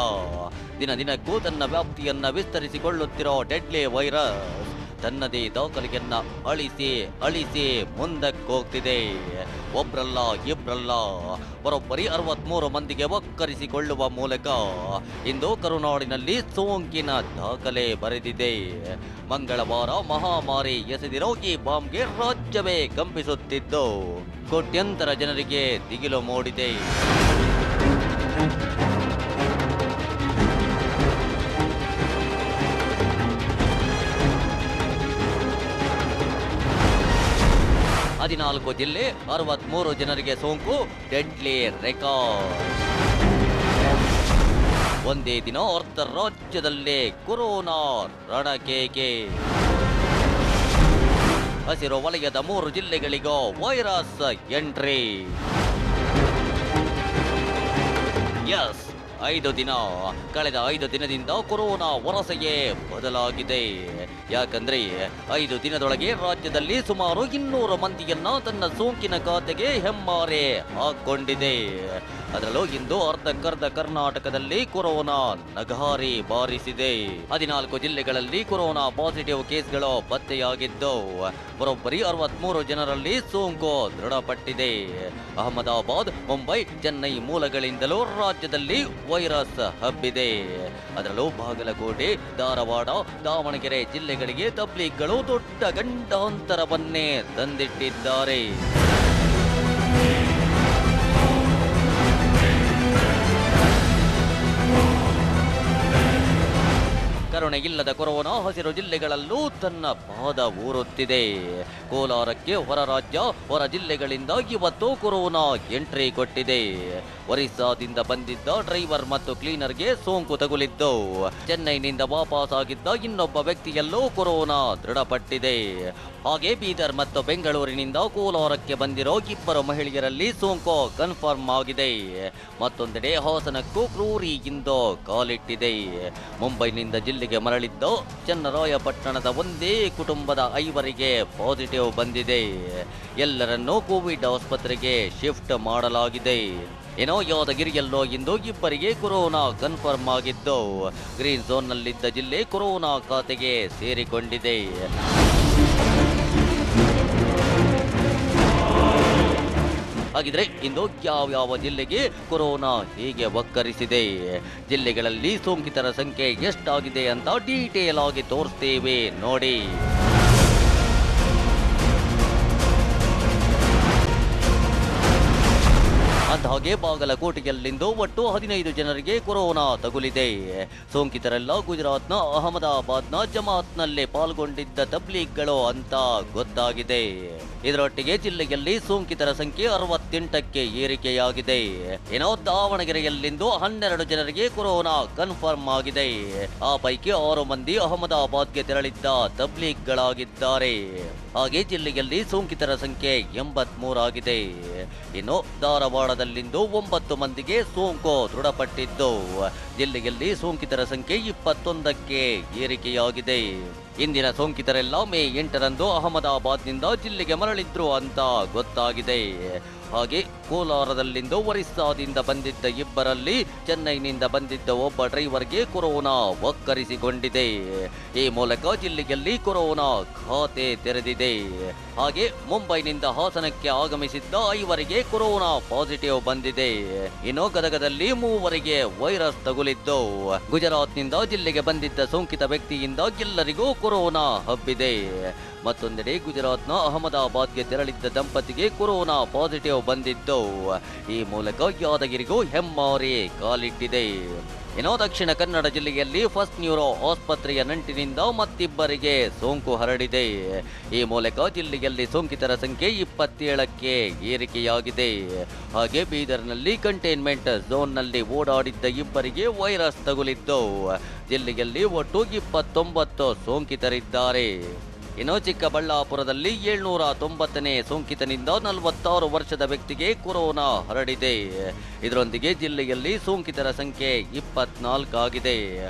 ದಿನದಿನಕ್ಕೂ ತನ್ನ ವ್ಯಾಪ್ತಿಯನ್ನ ವಿಸ್ತರಿಸಿಕೊಳ್ಳುತ್ತಿರೋ ಡೆಡ್ಲಿ ವೈರಸ್ ತನ್ನದೇ ದಾಖಲೆಯನ್ನ ಅಳಿಸಿ ಮುಂದಕ್ಕೋಗ್ತಿದೆ. ಒಬ್ರಲ್ಲ ಇಬ್ರಲ್ಲ, ಬರೋಬ್ಬರಿ 63 ಮಂದಿಗೆ ಒಕ್ಕರಿಸಿಕೊಳ್ಳುವ ಮೂಲಕ ಇಂದು ಕರುನಾಡಿನಲ್ಲಿ ಸೋಂಕಿನ ದಾಖಲೆ ಬರೆದಿದೆ. ಮಂಗಳವಾರ ಮಹಾಮಾರಿ ಎಸೆದಿರೋ ಈ ಬಾಂಬ್ಗೆ ರಾಜ್ಯವೇ ಕಂಪಿಸುತ್ತಿದ್ದು ಕೋಟ್ಯಂತರ ಜನರಿಗೆ ದಿಗಿಲು ಮೂಡಿದೆ. ಹದಿನಾಲ್ಕು ಜಿಲ್ಲೆ 63 ಜನರಿಗೆ ಸೋಂಕು, ಡೆಡ್ಲಿ ರೆಕಾರ್ಡ್. ಒಂದೇ ದಿನ ಅರ್ಧ ರಾಜ್ಯದಲ್ಲೇ ಕೊರೋನಾ ರಣಕೇಕೆ. ಹಸಿರು ವಲಯದ 3 ಜಿಲ್ಲೆಗಳಿಗೂ ವೈರಸ್ ಎಂಟ್ರಿ. ಎಸ್, 5 ದಿನ. ಕಳೆದ 5 ದಿನದಿಂದ ಕೊರೋನಾ ವರಸೆಯೇ ಬದಲಾಗಿದೆ. ಯಾಕಂದ್ರೆ 5 ದಿನದೊಳಗೆ ರಾಜ್ಯದಲ್ಲಿ ಸುಮಾರು 200 ಮಂದಿಯನ್ನ ತನ್ನ ಸೋಂಕಿನ ಖಾತೆಗೆ ಹೆಮ್ಮಾರೆ ಹಾಕೊಂಡಿದೆ. ಅದರಲ್ಲೂ ಇಂದು ಅರ್ಧಕ್ಕರ್ಧ ಕರ್ನಾಟಕದಲ್ಲಿ ಕೊರೋನಾ ನಗಾರಿ ಬಾರಿಸಿದೆ. 14 ಜಿಲ್ಲೆಗಳಲ್ಲಿ ಕೊರೋನಾ ಪಾಸಿಟಿವ್ ಕೇಸ್ಗಳು ಪತ್ತೆಯಾಗಿದ್ದು ಬರೋಬ್ಬರಿ 63 ಜನರಲ್ಲಿ ಸೋಂಕು ದೃಢಪಟ್ಟಿದೆ. ಅಹಮದಾಬಾದ್, ಮುಂಬೈ, ಚೆನ್ನೈ ಮೂಲಗಳಿಂದಲೂ ರಾಜ್ಯದಲ್ಲಿ ವೈರಸ್ ಹಬ್ಬಿದೆ. ಅದರಲ್ಲೂ ಬಾಗಲಕೋಟೆ, ಧಾರವಾಡ, ದಾವಣಗೆರೆ ಜಿಲ್ಲೆಗಳಿಗೆ ತಬ್ಲೀಗ್ಗಳು ದೊಡ್ಡ ಗಂಡಾಂತರವನ್ನೇ ತಂದಿಟ್ಟಿದ್ದಾರೆ. ಕರುಣೆ ಇಲ್ಲದ ಕೊರೋನಾ ಹಸಿರು ಜಿಲ್ಲೆಗಳಲ್ಲೂ ತನ್ನ ಪಾದ ಊರುತ್ತಿದೆ. ಕೋಲಾರಕ್ಕೆ ಹೊರ ರಾಜ್ಯ, ಹೊರ ಜಿಲ್ಲೆಗಳಿಂದ ಇವತ್ತು ಕೊರೋನಾ ಎಂಟ್ರಿ ಕೊಟ್ಟಿದೆ. ಒರಿಸ್ಸಾದಿಂದ ಬಂದಿದ್ದ ಡ್ರೈವರ್ ಮತ್ತು ಕ್ಲೀನರ್ಗೆ ಸೋಂಕು ತಗುಲಿದ್ದು, ಚೆನ್ನೈನಿಂದ ವಾಪಸ್ ಆಗಿದ್ದ ಇನ್ನೊಬ್ಬ ವ್ಯಕ್ತಿಯಲ್ಲೂ ಕೊರೋನಾ ದೃಢಪಟ್ಟಿದೆ. ಹಾಗೆ ಬೀದರ್ ಮತ್ತು ಬೆಂಗಳೂರಿನಿಂದ ಕೋಲಾರಕ್ಕೆ ಬಂದಿರೋ 2 ಮಹಿಳೆಯರಲ್ಲಿ ಸೋಂಕು ಕನ್ಫರ್ಮ್ ಆಗಿದೆ. ಮತ್ತೊಂದೆಡೆ ಹಾಸನಕ್ಕೂ ಕ್ರೂರಿಯಿಂದ ಕಾಲಿಟ್ಟಿದೆ. ಮುಂಬೈನಿಂದ ಜಿಲ್ಲೆಗೆ ಮರಳಿದ್ದ ಚನ್ನರಾಯಪಟ್ಟಣದ ಒಂದೇ ಕುಟುಂಬದ 5 ಪಾಸಿಟಿವ್ ಬಂದಿದೆ. ಎಲ್ಲರನ್ನೂ ಕೋವಿಡ್ ಆಸ್ಪತ್ರೆಗೆ ಶಿಫ್ಟ್ ಮಾಡಲಾಗಿದೆ. ಏನೋ ಯಾದಗಿರಿಯಲ್ಲೋ ಇಂದು 2 ಕೊರೋನಾ ಕನ್ಫರ್ಮ್ ಆಗಿದ್ದು ಗ್ರೀನ್ ಝೋನ್ನಲ್ಲಿದ್ದ ಜಿಲ್ಲೆ ಕೊರೋನಾ ಖಾತೆಗೆ ಸೇರಿಕೊಂಡಿದೆ. ಹಾಗಿದ್ರೆ ಇಂದು ಯಾವ್ಯಾವ ಜಿಲ್ಲೆಗೆ ಕೊರೋನಾ ಹೇಗೆ ಒಕ್ಕರಿಸಿದೆ, ಜಿಲ್ಲೆಗಳಲ್ಲಿ ಸೋಂಕಿತರ ಸಂಖ್ಯೆ ಎಷ್ಟಾಗಿದೆ ಅಂತ ಡೀಟೇಲ್ ಆಗಿ ತೋರಿಸ್ತೇವೆ ನೋಡಿ. ಅಂದಹಾಗೆ ಬಾಗಲಕೋಟೆಯಲ್ಲಿಂದು ಒಟ್ಟು 15 ಜನರಿಗೆ ಕೊರೋನಾ ತಗುಲಿದೆ. ಸೋಂಕಿತರೆಲ್ಲ ಗುಜರಾತ್ನ ಅಹಮದಾಬಾದ್ನ ಜಮಾತ್ನಲ್ಲೇ ಪಾಲ್ಗೊಂಡಿದ್ದ ತಬ್ಲೀಗ್ಗಳು ಅಂತ ಗೊತ್ತಾಗಿದೆ. ಇದರೊಟ್ಟಿಗೆ ಜಿಲ್ಲೆಯಲ್ಲಿ ಸೋಂಕಿತರ ಸಂಖ್ಯೆ 68ಕ್ಕೆ ಏರಿಕೆಯಾಗಿದೆ. ಏನೋ ದಾವಣಗೆರೆಯಲ್ಲಿಂದು 12 ಜನರಿಗೆ ಕೊರೋನಾ ಕನ್ಫರ್ಮ್ ಆಗಿದೆ. ಆ ಪೈಕಿ 6 ಮಂದಿ ಅಹಮದಾಬಾದ್ಗೆ ತೆರಳಿದ್ದ ತಬ್ಲೀಗ್ಗಳಾಗಿದ್ದಾರೆ. ಹಾಗೆ ಜಿಲ್ಲೆಯಲ್ಲಿ ಸೋಂಕಿತರ ಸಂಖ್ಯೆ 83 ಆಗಿದೆ. ಇನ್ನು ಧಾರವಾಡದಲ್ಲಿಂದು 9 ಮಂದಿಗೆ ಸೋಂಕು ದೃಢಪಟ್ಟಿದ್ದು ಜಿಲ್ಲೆಯಲ್ಲಿ ಸೋಂಕಿತರ ಸಂಖ್ಯೆ 21ಕ್ಕೆ ಏರಿಕೆಯಾಗಿದೆ. ಇಂದಿನ ಸೋಂಕಿತರೆಲ್ಲ ಮೇ 8ರಂದು ಅಹಮದಾಬಾದ್ನಿಂದ ಜಿಲ್ಲೆಗೆ ಮರಳಿದ್ರು ಅಂತ ಗೊತ್ತಾಗಿದೆ. ಹಾಗೆ ಕೋಲಾರದಲ್ಲಿಂದು ಒರಿಸ್ಸಾದಿಂದ ಬಂದಿದ್ದ 2ರಲ್ಲಿ ಚೆನ್ನೈನಿಂದ ಬಂದಿದ್ದ ಒಬ್ಬ ಡ್ರೈವರ್ಗೆ ಕೊರೋನಾ ಒಕ್ಕರಿಸಿಕೊಂಡಿದೆ. ಈ ಮೂಲಕ ಜಿಲ್ಲೆಯಲ್ಲಿ ಕೊರೋನಾ ಖಾತೆ ತೆರೆದಿದೆ. ಹಾಗೆ ಮುಂಬೈನಿಂದ ಹಾಸನಕ್ಕೆ ಆಗಮಿಸಿದ್ದ 5 ಕೊರೋನಾ ಪಾಸಿಟಿವ್ ಬಂದಿದೆ. ಇನ್ನು ಗದಗದಲ್ಲಿ 3 ವೈರಸ್ ತಗುಲಿದ್ದು ಗುಜರಾತ್ನಿಂದ ಜಿಲ್ಲೆಗೆ ಬಂದಿದ್ದ ಸೋಂಕಿತ ವ್ಯಕ್ತಿಯಿಂದ ಎಲ್ಲರಿಗೂ ಕೊರೋನಾ ಹಬ್ಬಿದೆ. ಮತ್ತೊಂದೆಡೆ ಗುಜರಾತ್ನ ಅಹಮದಾಬಾದ್ಗೆ ತೆರಳಿದ್ದ ದಂಪತಿಗೆ ಕೊರೋನಾ ಪಾಸಿಟಿವ್ ಬಂದಿದ್ದು ಈ ಮೂಲಕ ಯಾದಗಿರಿಗೂ ಹೆಮ್ಮಾರಿ ಕಾಲಿಟ್ಟಿದೆ. ಇನ್ನು ದಕ್ಷಿಣ ಕನ್ನಡ ಜಿಲ್ಲೆಯಲ್ಲಿ ಫಸ್ಟ್ ನ್ಯೂರೋ ಆಸ್ಪತ್ರೆಯ ನಂಟಿನಿಂದ ಮತ್ತಿಬ್ಬರಿಗೆ ಸೋಂಕು ಹರಡಿದೆ. ಈ ಮೂಲಕ ಜಿಲ್ಲೆಯಲ್ಲಿ ಸೋಂಕಿತರ ಸಂಖ್ಯೆ 27ಕ್ಕೆ ಏರಿಕೆಯಾಗಿದೆ. ಹಾಗೆ ಬೀದರ್ನಲ್ಲಿ ಕಂಟೈನ್ಮೆಂಟ್ ಝೋನ್ನಲ್ಲಿ ಓಡಾಡಿದ್ದ ಇಬ್ಬರಿಗೆ ವೈರಸ್ ತಗುಲಿದ್ದು ಜಿಲ್ಲೆಯಲ್ಲಿ ಒಟ್ಟು 29 ಸೋಂಕಿತರಿದ್ದಾರೆ. ಇನ್ನು ಚಿಕ್ಕಬಳ್ಳಾಪುರದಲ್ಲಿ 790ನೇ ಸೋಂಕಿತನಿಂದ 46 ವರ್ಷದ ವ್ಯಕ್ತಿಗೆ ಕೊರೋನಾ ಹರಡಿದೆ. ಇದರೊಂದಿಗೆ ಜಿಲ್ಲೆಯಲ್ಲಿ ಸೋಂಕಿತರ ಸಂಖ್ಯೆ 24 ಆಗಿದೆ.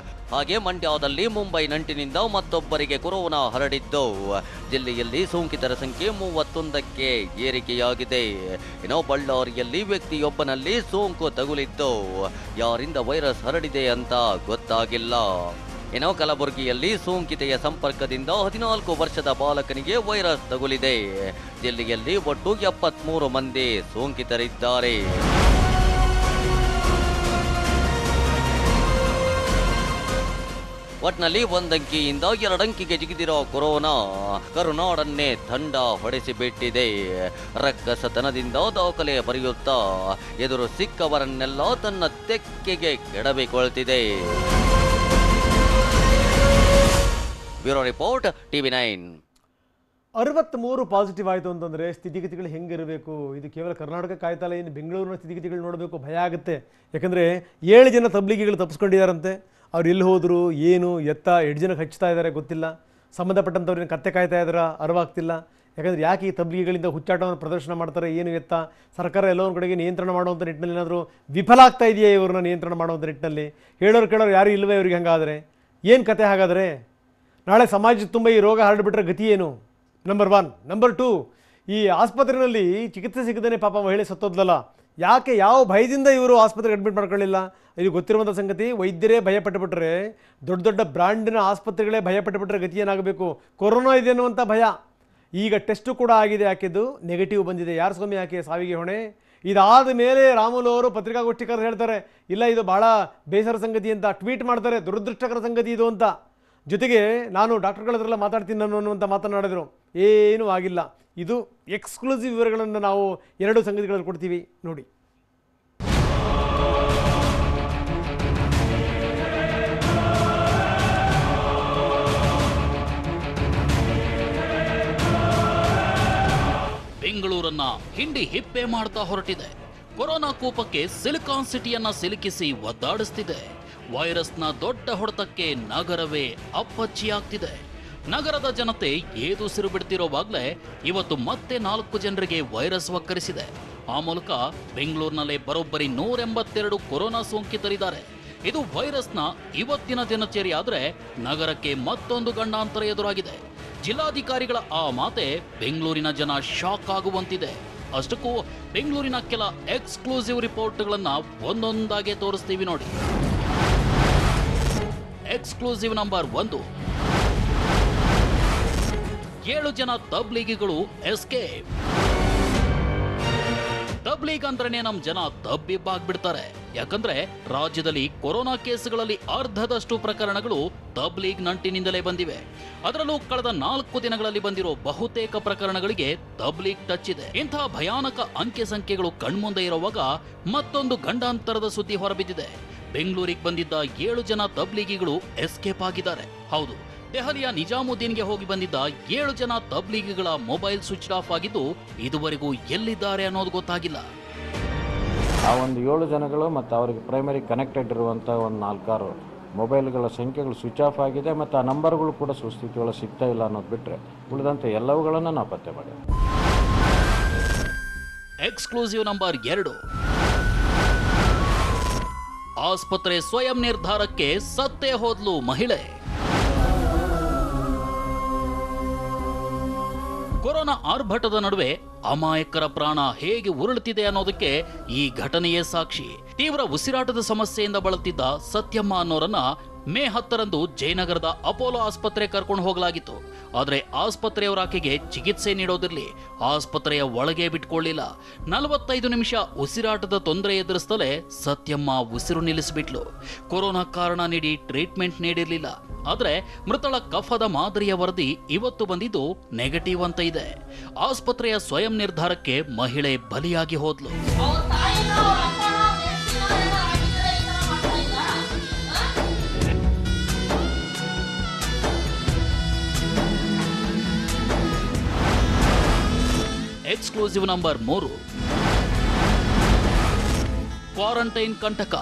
ಹಾಗೆ ಮಂಡ್ಯದಲ್ಲಿ ಮುಂಬೈ ನಂಟಿನಿಂದ ಮತ್ತೊಬ್ಬರಿಗೆ ಕೊರೋನಾ ಹರಡಿದ್ದು ಜಿಲ್ಲೆಯಲ್ಲಿ ಸೋಂಕಿತರ ಸಂಖ್ಯೆ 31ಕ್ಕೆ ಏರಿಕೆಯಾಗಿದೆ. ಇನ್ನು ಬಳ್ಳಾರಿಯಲ್ಲಿ ವ್ಯಕ್ತಿಯೊಬ್ಬನಲ್ಲಿ ಸೋಂಕು ತಗುಲಿದ್ದು ಯಾರಿಂದ ವೈರಸ್ ಹರಡಿದೆ ಅಂತ ಗೊತ್ತಾಗಿಲ್ಲ. ಇನ್ನು ಕಲಬುರಗಿಯಲ್ಲಿ ಸೋಂಕಿತೆಯ ಸಂಪರ್ಕದಿಂದ 14 ವರ್ಷದ ಬಾಲಕನಿಗೆ ವೈರಸ್ ತಗುಲಿದೆ. ಜಿಲ್ಲೆಯಲ್ಲಿ ಒಟ್ಟು 73 ಮಂದಿ ಸೋಂಕಿತರಿದ್ದಾರೆ. ಒಟ್ನಲ್ಲಿ ಒಂದಂಕಿಯಿಂದ 2 ಅಂಕಿಗೆ ಜಿಗಿದಿರೋ ಕೊರೋನಾ ಕರುನಾಡನ್ನೇ ತಂಡ ಹೊಡೆಸಿಬಿಟ್ಟಿದೆ. ರಕ್ಕಸತನದಿಂದ ದಾಖಲೆ ಬರೆಯುತ್ತಾ ಎದುರು ಸಿಕ್ಕವರನ್ನೆಲ್ಲ ತನ್ನ ತೆಕ್ಕೆಗೆ ಕೆಡವಿಕೊಳ್ತಿದೆ. Bureau report TV9. 63 ಪಾಸಿಟಿವ್ ಆಯಿತು ಅಂತಂದರೆ ಸ್ಥಿತಿಗತಿಗಳು ಹೆಂಗಿರಬೇಕು? ಇದು ಕೇವಲ ಕರ್ನಾಟಕ ಕಾಯ್ತಾಲ, ಇನ್ನು ಬೆಂಗಳೂರಿನ ಸ್ಥಿತಿಗತಿಗಳು ನೋಡಬೇಕು, ಭಯ ಆಗುತ್ತೆ. ಯಾಕಂದರೆ 7 ಜನ ತಬ್ಲಿಗಿಗಳು ತಪ್ಪಿಸ್ಕೊಂಡಿದ್ದಾರಂತೆ. ಅವ್ರು ಎಲ್ಲಿ ಹೋದರು, ಏನು ಎತ್ತ, 8 ಜನಕ್ಕೆ ಹಚ್ತಾ ಇದ್ದಾರೆ ಗೊತ್ತಿಲ್ಲ. ಸಂಬಂಧಪಟ್ಟಂಥವ್ರನ್ನ ಕತ್ತೆ ಕಾಯ್ತಾ ಇದ್ದಾರ ಅರಿವಾಗ್ತಿಲ್ಲ. ಯಾಕಂದರೆ ಯಾಕೆ ಈ ತಬ್ಲಿಗಿಗಳಿಂದ ಹುಚ್ಚಾಟವನ್ನು ಪ್ರದರ್ಶನ ಮಾಡ್ತಾರೆ, ಏನು ಎತ್ತ? ಸರ್ಕಾರ ಎಲ್ಲೋ ಒಂದು ಕಡೆಗೆ ನಿಯಂತ್ರಣ ಮಾಡುವಂಥ ನಿಟ್ಟಿನಲ್ಲಿ ಏನಾದರೂ ವಿಫಲ ಆಗ್ತಾ ಇದೆಯಾ ಇವ್ರನ್ನ ನಿಯಂತ್ರಣ ಮಾಡುವಂಥ ನಿಟ್ಟಿನಲ್ಲಿ? ಹೇಳೋರು ಕೇಳೋರು ಯಾರು ಇಲ್ಲವೇ ಇವ್ರಿಗೆ? ಹಂಗಾದರೆ ಏನು ಕತೆ? ಹಾಗಾದರೆ ನಾಳೆ ಸಮಾಜದ ತುಂಬ ಈ ರೋಗ ಹರಡಿಬಿಟ್ರೆ ಗತಿ ಏನು? ನಂಬರ್ 1. ನಂಬರ್ 2, ಈ ಆಸ್ಪತ್ರೆಯಲ್ಲಿ ಚಿಕಿತ್ಸೆ ಸಿಗದೇ ಪಾಪ ಮಹಿಳೆ ಸತ್ತೋದ್ಲಲ್ಲ, ಯಾಕೆ, ಯಾವ ಭಯದಿಂದ ಇವರು ಆಸ್ಪತ್ರೆಗೆ ಅಡ್ಮಿಟ್ ಮಾಡ್ಕೊಳ್ಳಿಲ್ಲ? ಇದು ಗೊತ್ತಿರುವಂಥ ಸಂಗತಿ. ವೈದ್ಯರೇ ಭಯಪಟ್ಟುಬಿಟ್ರೆ, ದೊಡ್ಡ ದೊಡ್ಡ ಬ್ರ್ಯಾಂಡಿನ ಆಸ್ಪತ್ರೆಗಳೇ ಭಯಪಟ್ಟುಬಿಟ್ರೆ ಗತಿ ಏನಾಗಬೇಕು? ಕೊರೋನಾ ಇದೆ ಅನ್ನುವಂಥ ಭಯ. ಈಗ ಟೆಸ್ಟು ಕೂಡ ಆಗಿದೆ, ಯಾಕಿದ್ದು ನೆಗೆಟಿವ್ ಬಂದಿದೆ. ಯಾರು ಸ್ವಾಮಿ ಯಾಕೆ ಸಾವಿಗೆ ಹೊಣೆ? ಇದಾದ ಮೇಲೆ ರಾಮುಲು ಅವರು ಪತ್ರಿಕಾಗೋಷ್ಠಿ ಕರೆದು ಹೇಳ್ತಾರೆ, ಇಲ್ಲ ಇದು ಭಾಳ ಬೇಸರ ಸಂಗತಿ ಅಂತ ಟ್ವೀಟ್ ಮಾಡ್ತಾರೆ, ದುರದೃಷ್ಟಕರ ಸಂಗತಿ ಇದು ಅಂತ. ಜೊತೆಗೆ ನಾನು ಡಾಕ್ಟರ್ಗಳ ಹತ್ರ ಮಾತಾಡ್ತೀನಿ ಅನ್ನುವಂಥ ಮಾತನಾಡಿದ್ರು. ಏನೂ ಆಗಿಲ್ಲ. ಇದು ಎಕ್ಸ್ಕ್ಲೂಸಿವ್ ವಿವರಗಳನ್ನು ನಾವು 2 ಸಂಗತಿಗಳಲ್ಲಿ ಕೊಡ್ತೀವಿ ನೋಡಿ. ಬೆಂಗಳೂರನ್ನ ಹಿಂಡಿ ಹಿಪ್ಪೆ ಮಾಡ್ತಾ ಹೊರಟಿದೆ. Corona ಕೂಪಕ್ಕೆ silicon ಸಿಟಿಯನ್ನ ಸಿಲುಕಿಸಿ ಒದ್ದಾಡಿಸ್ತಿದೆ. ವೈರಸ್ನ ದೊಡ್ಡ ಹೊಡೆತಕ್ಕೆ ನಗರವೇ ಅಪ್ಪಚ್ಚಿಯಾಗ್ತಿದೆ. ನಗರದ ಜನತೆ ಏದುಸಿರು ಬಿಡ್ತಿರೋವಾಗಲೇ ಇವತ್ತು ಮತ್ತೆ 4 ಜನರಿಗೆ ವೈರಸ್ ಒಕ್ಕರಿಸಿದೆ. ಆ ಮೂಲಕ ಬೆಂಗಳೂರಿನಲ್ಲೇ ಬರೋಬ್ಬರಿ 182 ಕೊರೋನಾ ಸೋಂಕಿತರಿದ್ದಾರೆ. ಇದು ವೈರಸ್ನ ಇವತ್ತಿನ ದಿನಚರಿ ಆದರೆ ನಗರಕ್ಕೆ ಮತ್ತೊಂದು ಗಂಡಾಂತರ ಎದುರಾಗಿದೆ. ಜಿಲ್ಲಾಧಿಕಾರಿಗಳ ಆ ಮಾತೆ ಬೆಂಗಳೂರಿನ ಜನ ಶಾಕ್ ಆಗುವಂತಿದೆ. ಅಷ್ಟಕ್ಕೂ ಬೆಂಗಳೂರಿನ ಕೆಲ ಎಕ್ಸ್ಕ್ಲೂಸಿವ್ ರಿಪೋರ್ಟ್ಗಳನ್ನ ಒಂದೊಂದಾಗೆ ತೋರಿಸ್ತೀವಿ ನೋಡಿ. ಎಕ್ಸ್ಕ್ಲೂಸಿವ್ ನಂಬರ್ 1, 7 ಜನ ತಬ್ಲೀಗಿಗಳು ಎಸ್ಕೇಪ್. ತಬ್ಲೀಗ್ ಅಂದ್ರೇನೆ ನಮ್ ಜನ ತಬ್ಬಿಬ್ಬಾಗ್ಬಿಡ್ತಾರೆ. ಯಾಕಂದ್ರೆ ರಾಜ್ಯದಲ್ಲಿ ಕೊರೋನಾ ಕೇಸ್ಗಳಲ್ಲಿ ಅರ್ಧದಷ್ಟು ಪ್ರಕರಣಗಳು ತಬ್ಲೀಗ್ ನಂಟಿನಿಂದಲೇ ಬಂದಿವೆ. ಅದರಲ್ಲೂ ಕಳೆದ 4 ದಿನಗಳಲ್ಲಿ ಬಂದಿರೋ ಬಹುತೇಕ ಪ್ರಕರಣಗಳಿಗೆ ತಬ್ಲೀಗ್ ಟಚ್ ಇದೆ. ಇಂಥ ಭಯಾನಕ ಅಂಕೆ ಸಂಖ್ಯೆಗಳು ಕಣ್ಮುಂದೆ ಇರುವಾಗ ಮತ್ತೊಂದು ಗಂಡಾಂತರದ ಸುದ್ದಿ ಹೊರಬಿದ್ದಿದೆ. ಬೆಂಗಳೂರಿಗೆ ಬಂದಿದ್ದ 7 ಜನ ತಬ್ಲೀಗಿಗಳು ಎಸ್ಕೇಪ್ ಆಗಿದ್ದಾರೆ. ಹೌದು, ದೆಹಲಿಯ ನಿಜಾಮುದ್ದೀನ್ಗೆ ಹೋಗಿ ಬಂದಿದ್ದ 7 ಜನ ತಬ್ಲೀಗಿಗಳ ಮೊಬೈಲ್ ಸ್ವಿಚ್ ಆಫ್ ಆಗಿದ್ದು ಇದುವರೆಗೂ ಎಲ್ಲಿದ್ದಾರೆ ಅನ್ನೋದು ಗೊತ್ತಾಗಿಲ್ಲ. ಆ ಒಂದು 7 ಜನಗಳು ಮತ್ತು ಅವರಿಗೆ ಪ್ರೈಮರಿ ಕನೆಕ್ಟೆಡ್ ಇರುವಂಥ ಒಂದು 4-6 ಮೊಬೈಲ್ಗಳ ಸಂಖ್ಯೆಗಳು ಸ್ವಿಚ್ ಆಫ್ ಆಗಿದೆ ಮತ್ತು ಆ ನಂಬರ್ಗಳು ಕೂಡ ಸುಸ್ಥಿತಿಗಳು ಸಿಗ್ತಾ ಇಲ್ಲ ಅನ್ನೋದು ಬಿಟ್ಟರೆ ಉಳಿದಂತೆ ಎಲ್ಲವುಗಳನ್ನು ನಾವು ಪತ್ತೆ ಮಾಡಿದ್ವಿ. ಎಕ್ಸ್ಕ್ಲೂಸಿವ್ ನಂಬರ್ 2, ಆಸ್ಪತ್ರೆ ಸ್ವಯಂ ನಿರ್ಧಾರಕ್ಕೆ ಸತ್ತೇ ಹೋದ್ಲು ಮಹಿಳೆ. ಕೊರೋನಾ ಆರ್ಭಟದ ನಡುವೆ ಅಮಾಯಕರ ಪ್ರಾಣ ಹೇಗೆ ಉರುಳುತ್ತಿದೆ ಅನ್ನೋದಕ್ಕೆ ಈ ಘಟನೆಯೇ ಸಾಕ್ಷಿ. ತೀವ್ರ ಉಸಿರಾಟದ ಸಮಸ್ಯೆಯಿಂದ ಬಳಲ್ತಿದ್ದ ಸತ್ಯಮ್ಮ ಅನ್ನೋರನ್ನ ಮೇ 10ರಂದು ಜಯನಗರದ ಅಪೋಲೋ ಆಸ್ಪತ್ರೆ ಕರ್ಕೊಂಡು ಹೋಗಲಾಗಿತ್ತು. ಆದರೆ ಆಸ್ಪತ್ರೆಯವರ ಆಕೆಗೆ ಚಿಕಿತ್ಸೆ ನೀಡೋದಿರಲಿ, ಆಸ್ಪತ್ರೆಯ ಒಳಗೆ ಬಿಟ್ಕೊಳ್ಳಿಲ್ಲ. 45 ನಿಮಿಷ ಉಸಿರಾಟದ ತೊಂದರೆ ಎದುರಿಸ್ತಲೇ ಸತ್ಯಮ್ಮ ಉಸಿರು ನಿಲ್ಲಿಸಿಬಿಟ್ಲು. ಕೊರೋನಾ ಕಾರಣ ನೀಡಿ ಟ್ರೀಟ್ಮೆಂಟ್ ನೀಡಿರಲಿಲ್ಲ. ಆದರೆ ಮೃತಳ ಕಫದ ಮಾದರಿಯ ವರದಿ ಇವತ್ತು ಬಂದಿದ್ದು ನೆಗೆಟಿವ್ ಅಂತ ಇದೆ. ಆಸ್ಪತ್ರೆಯ ಸ್ವಯಂ ನಿರ್ಧಾರಕ್ಕೆ ಮಹಿಳೆ ಬಲಿಯಾಗಿ ಹೋದ್ಲು. ಎಕ್ಸ್ಕ್ಲೂಸಿವ್ ನಂಬರ್ 3, ಕ್ವಾರಂಟೈನ್ ಕಂಟಕ.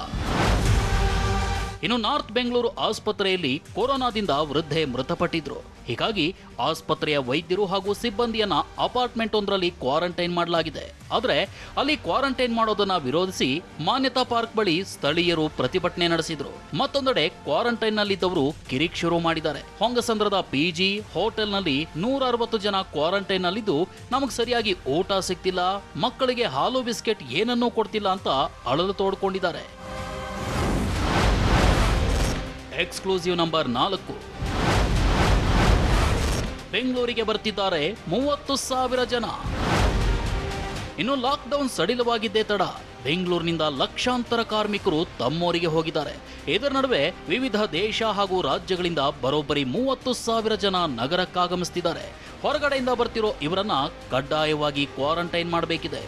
ಇನ್ನು ನಾರ್ತ್ ಬೆಂಗಳೂರು ಆಸ್ಪತ್ರೆಯಲ್ಲಿ ಕೊರೋನಾದಿಂದ ವೃದ್ಧೆ ಮೃತಪಟ್ಟಿದ್ರು. ಹೀಗಾಗಿ ಆಸ್ಪತ್ರೆಯ ವೈದ್ಯರು ಹಾಗೂ ಸಿಬ್ಬಂದಿಯನ್ನ ಅಪಾರ್ಟ್ಮೆಂಟ್ ಒಂದರಲ್ಲಿ ಕ್ವಾರಂಟೈನ್ ಮಾಡಲಾಗಿದೆ. ಆದರೆ ಅಲ್ಲಿ ಕ್ವಾರಂಟೈನ್ ಮಾಡೋದನ್ನ ವಿರೋಧಿಸಿ ಮಾನ್ಯತಾ ಪಾರ್ಕ್ ಬಳಿ ಸ್ಥಳೀಯರು ಪ್ರತಿಭಟನೆ ನಡೆಸಿದ್ರು. ಮತ್ತೊಂದೆಡೆ ಕ್ವಾರಂಟೈನ್ ನಲ್ಲಿದ್ದವರು ಕಿರಿಕ್ ಶುರು ಮಾಡಿದ್ದಾರೆ. ಹೊಂಗಸಂದ್ರದ ಪಿಜಿ ಹೋಟೆಲ್ನಲ್ಲಿ 160 ಜನ ಕ್ವಾರಂಟೈನ್ ನಲ್ಲಿದ್ದು ನಮಗೆ ಸರಿಯಾಗಿ ಊಟ ಸಿಗ್ತಿಲ್ಲ, ಮಕ್ಕಳಿಗೆ ಹಾಲು ಬಿಸ್ಕೆಟ್ ಏನನ್ನೂ ಕೊಡ್ತಿಲ್ಲ ಅಂತ ಅಳಲು ತೋಡ್ಕೊಂಡಿದ್ದಾರೆ. ಎಕ್ಸ್ಕ್ಲೂಸಿವ್ ನಂಬರ್ 4, ಬೆಂಗಳೂರಿಗೆ ಬರ್ತಿದ್ದಾರೆ 30,000 ಜನ. ಇನ್ನು ಲಾಕ್ಡೌನ್ ಸಡಿಲವಾಗಿದ್ದೇ ತಡ ಬೆಂಗಳೂರಿನಿಂದ ಲಕ್ಷಾಂತರ ಕಾರ್ಮಿಕರು ತಮ್ಮೂರಿಗೆ ಹೋಗಿದ್ದಾರೆ. ಇದರ ನಡುವೆ ವಿವಿಧ ದೇಶ ಹಾಗೂ ರಾಜ್ಯಗಳಿಂದ ಬರೋಬ್ಬರಿ 30,000 ಜನ ನಗರಕ್ಕಾಗಮಿಸುತ್ತಿದ್ದಾರೆ. ಹೊರಗಡೆಯಿಂದ ಬರ್ತಿರೋ ಇವರನ್ನ ಕಡ್ಡಾಯವಾಗಿ ಕ್ವಾರಂಟೈನ್ ಮಾಡಬೇಕಿದೆ.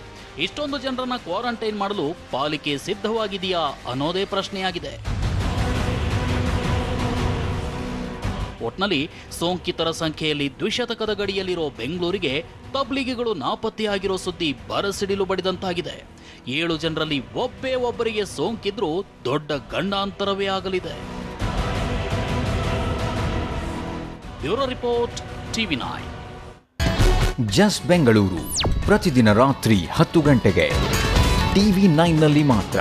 ಇಷ್ಟೊಂದು ಜನರನ್ನ ಕ್ವಾರಂಟೈನ್ ಮಾಡಲು ಪಾಲಿಕೆ ಸಿದ್ಧವಾಗಿದೆಯಾ ಅನ್ನೋದೇ ಪ್ರಶ್ನೆಯಾಗಿದೆ. ಒಟ್ನಲ್ಲಿ ಸೋಂಕಿತರ ಸಂಖ್ಯೆಯಲ್ಲಿ ದ್ವಿಶತಕದ ಗಡಿಯಲ್ಲಿರೋ ಬೆಂಗಳೂರಿಗೆ ತಬ್ಲಿಗಿಗಳು ನಾಪತ್ತೆಯಾಗಿರೋ ಸುದ್ದಿ ಬರಸಿಡಿಲು ಬಡಿದಂತಾಗಿದೆ. 7 ಜನರಲ್ಲಿ ಒಬ್ಬರಿಗೆ ಸೋಂಕಿದ್ರೂ ದೊಡ್ಡ ಗಂಡಾಂತರವೇ ಆಗಲಿದೆ. Bureau report, TV9. Just Bengaluru ಪ್ರತಿದಿನ ರಾತ್ರಿ 10 ಗಂಟೆಗೆ TV9ನಲ್ಲಿ ಮಾತ್ರ.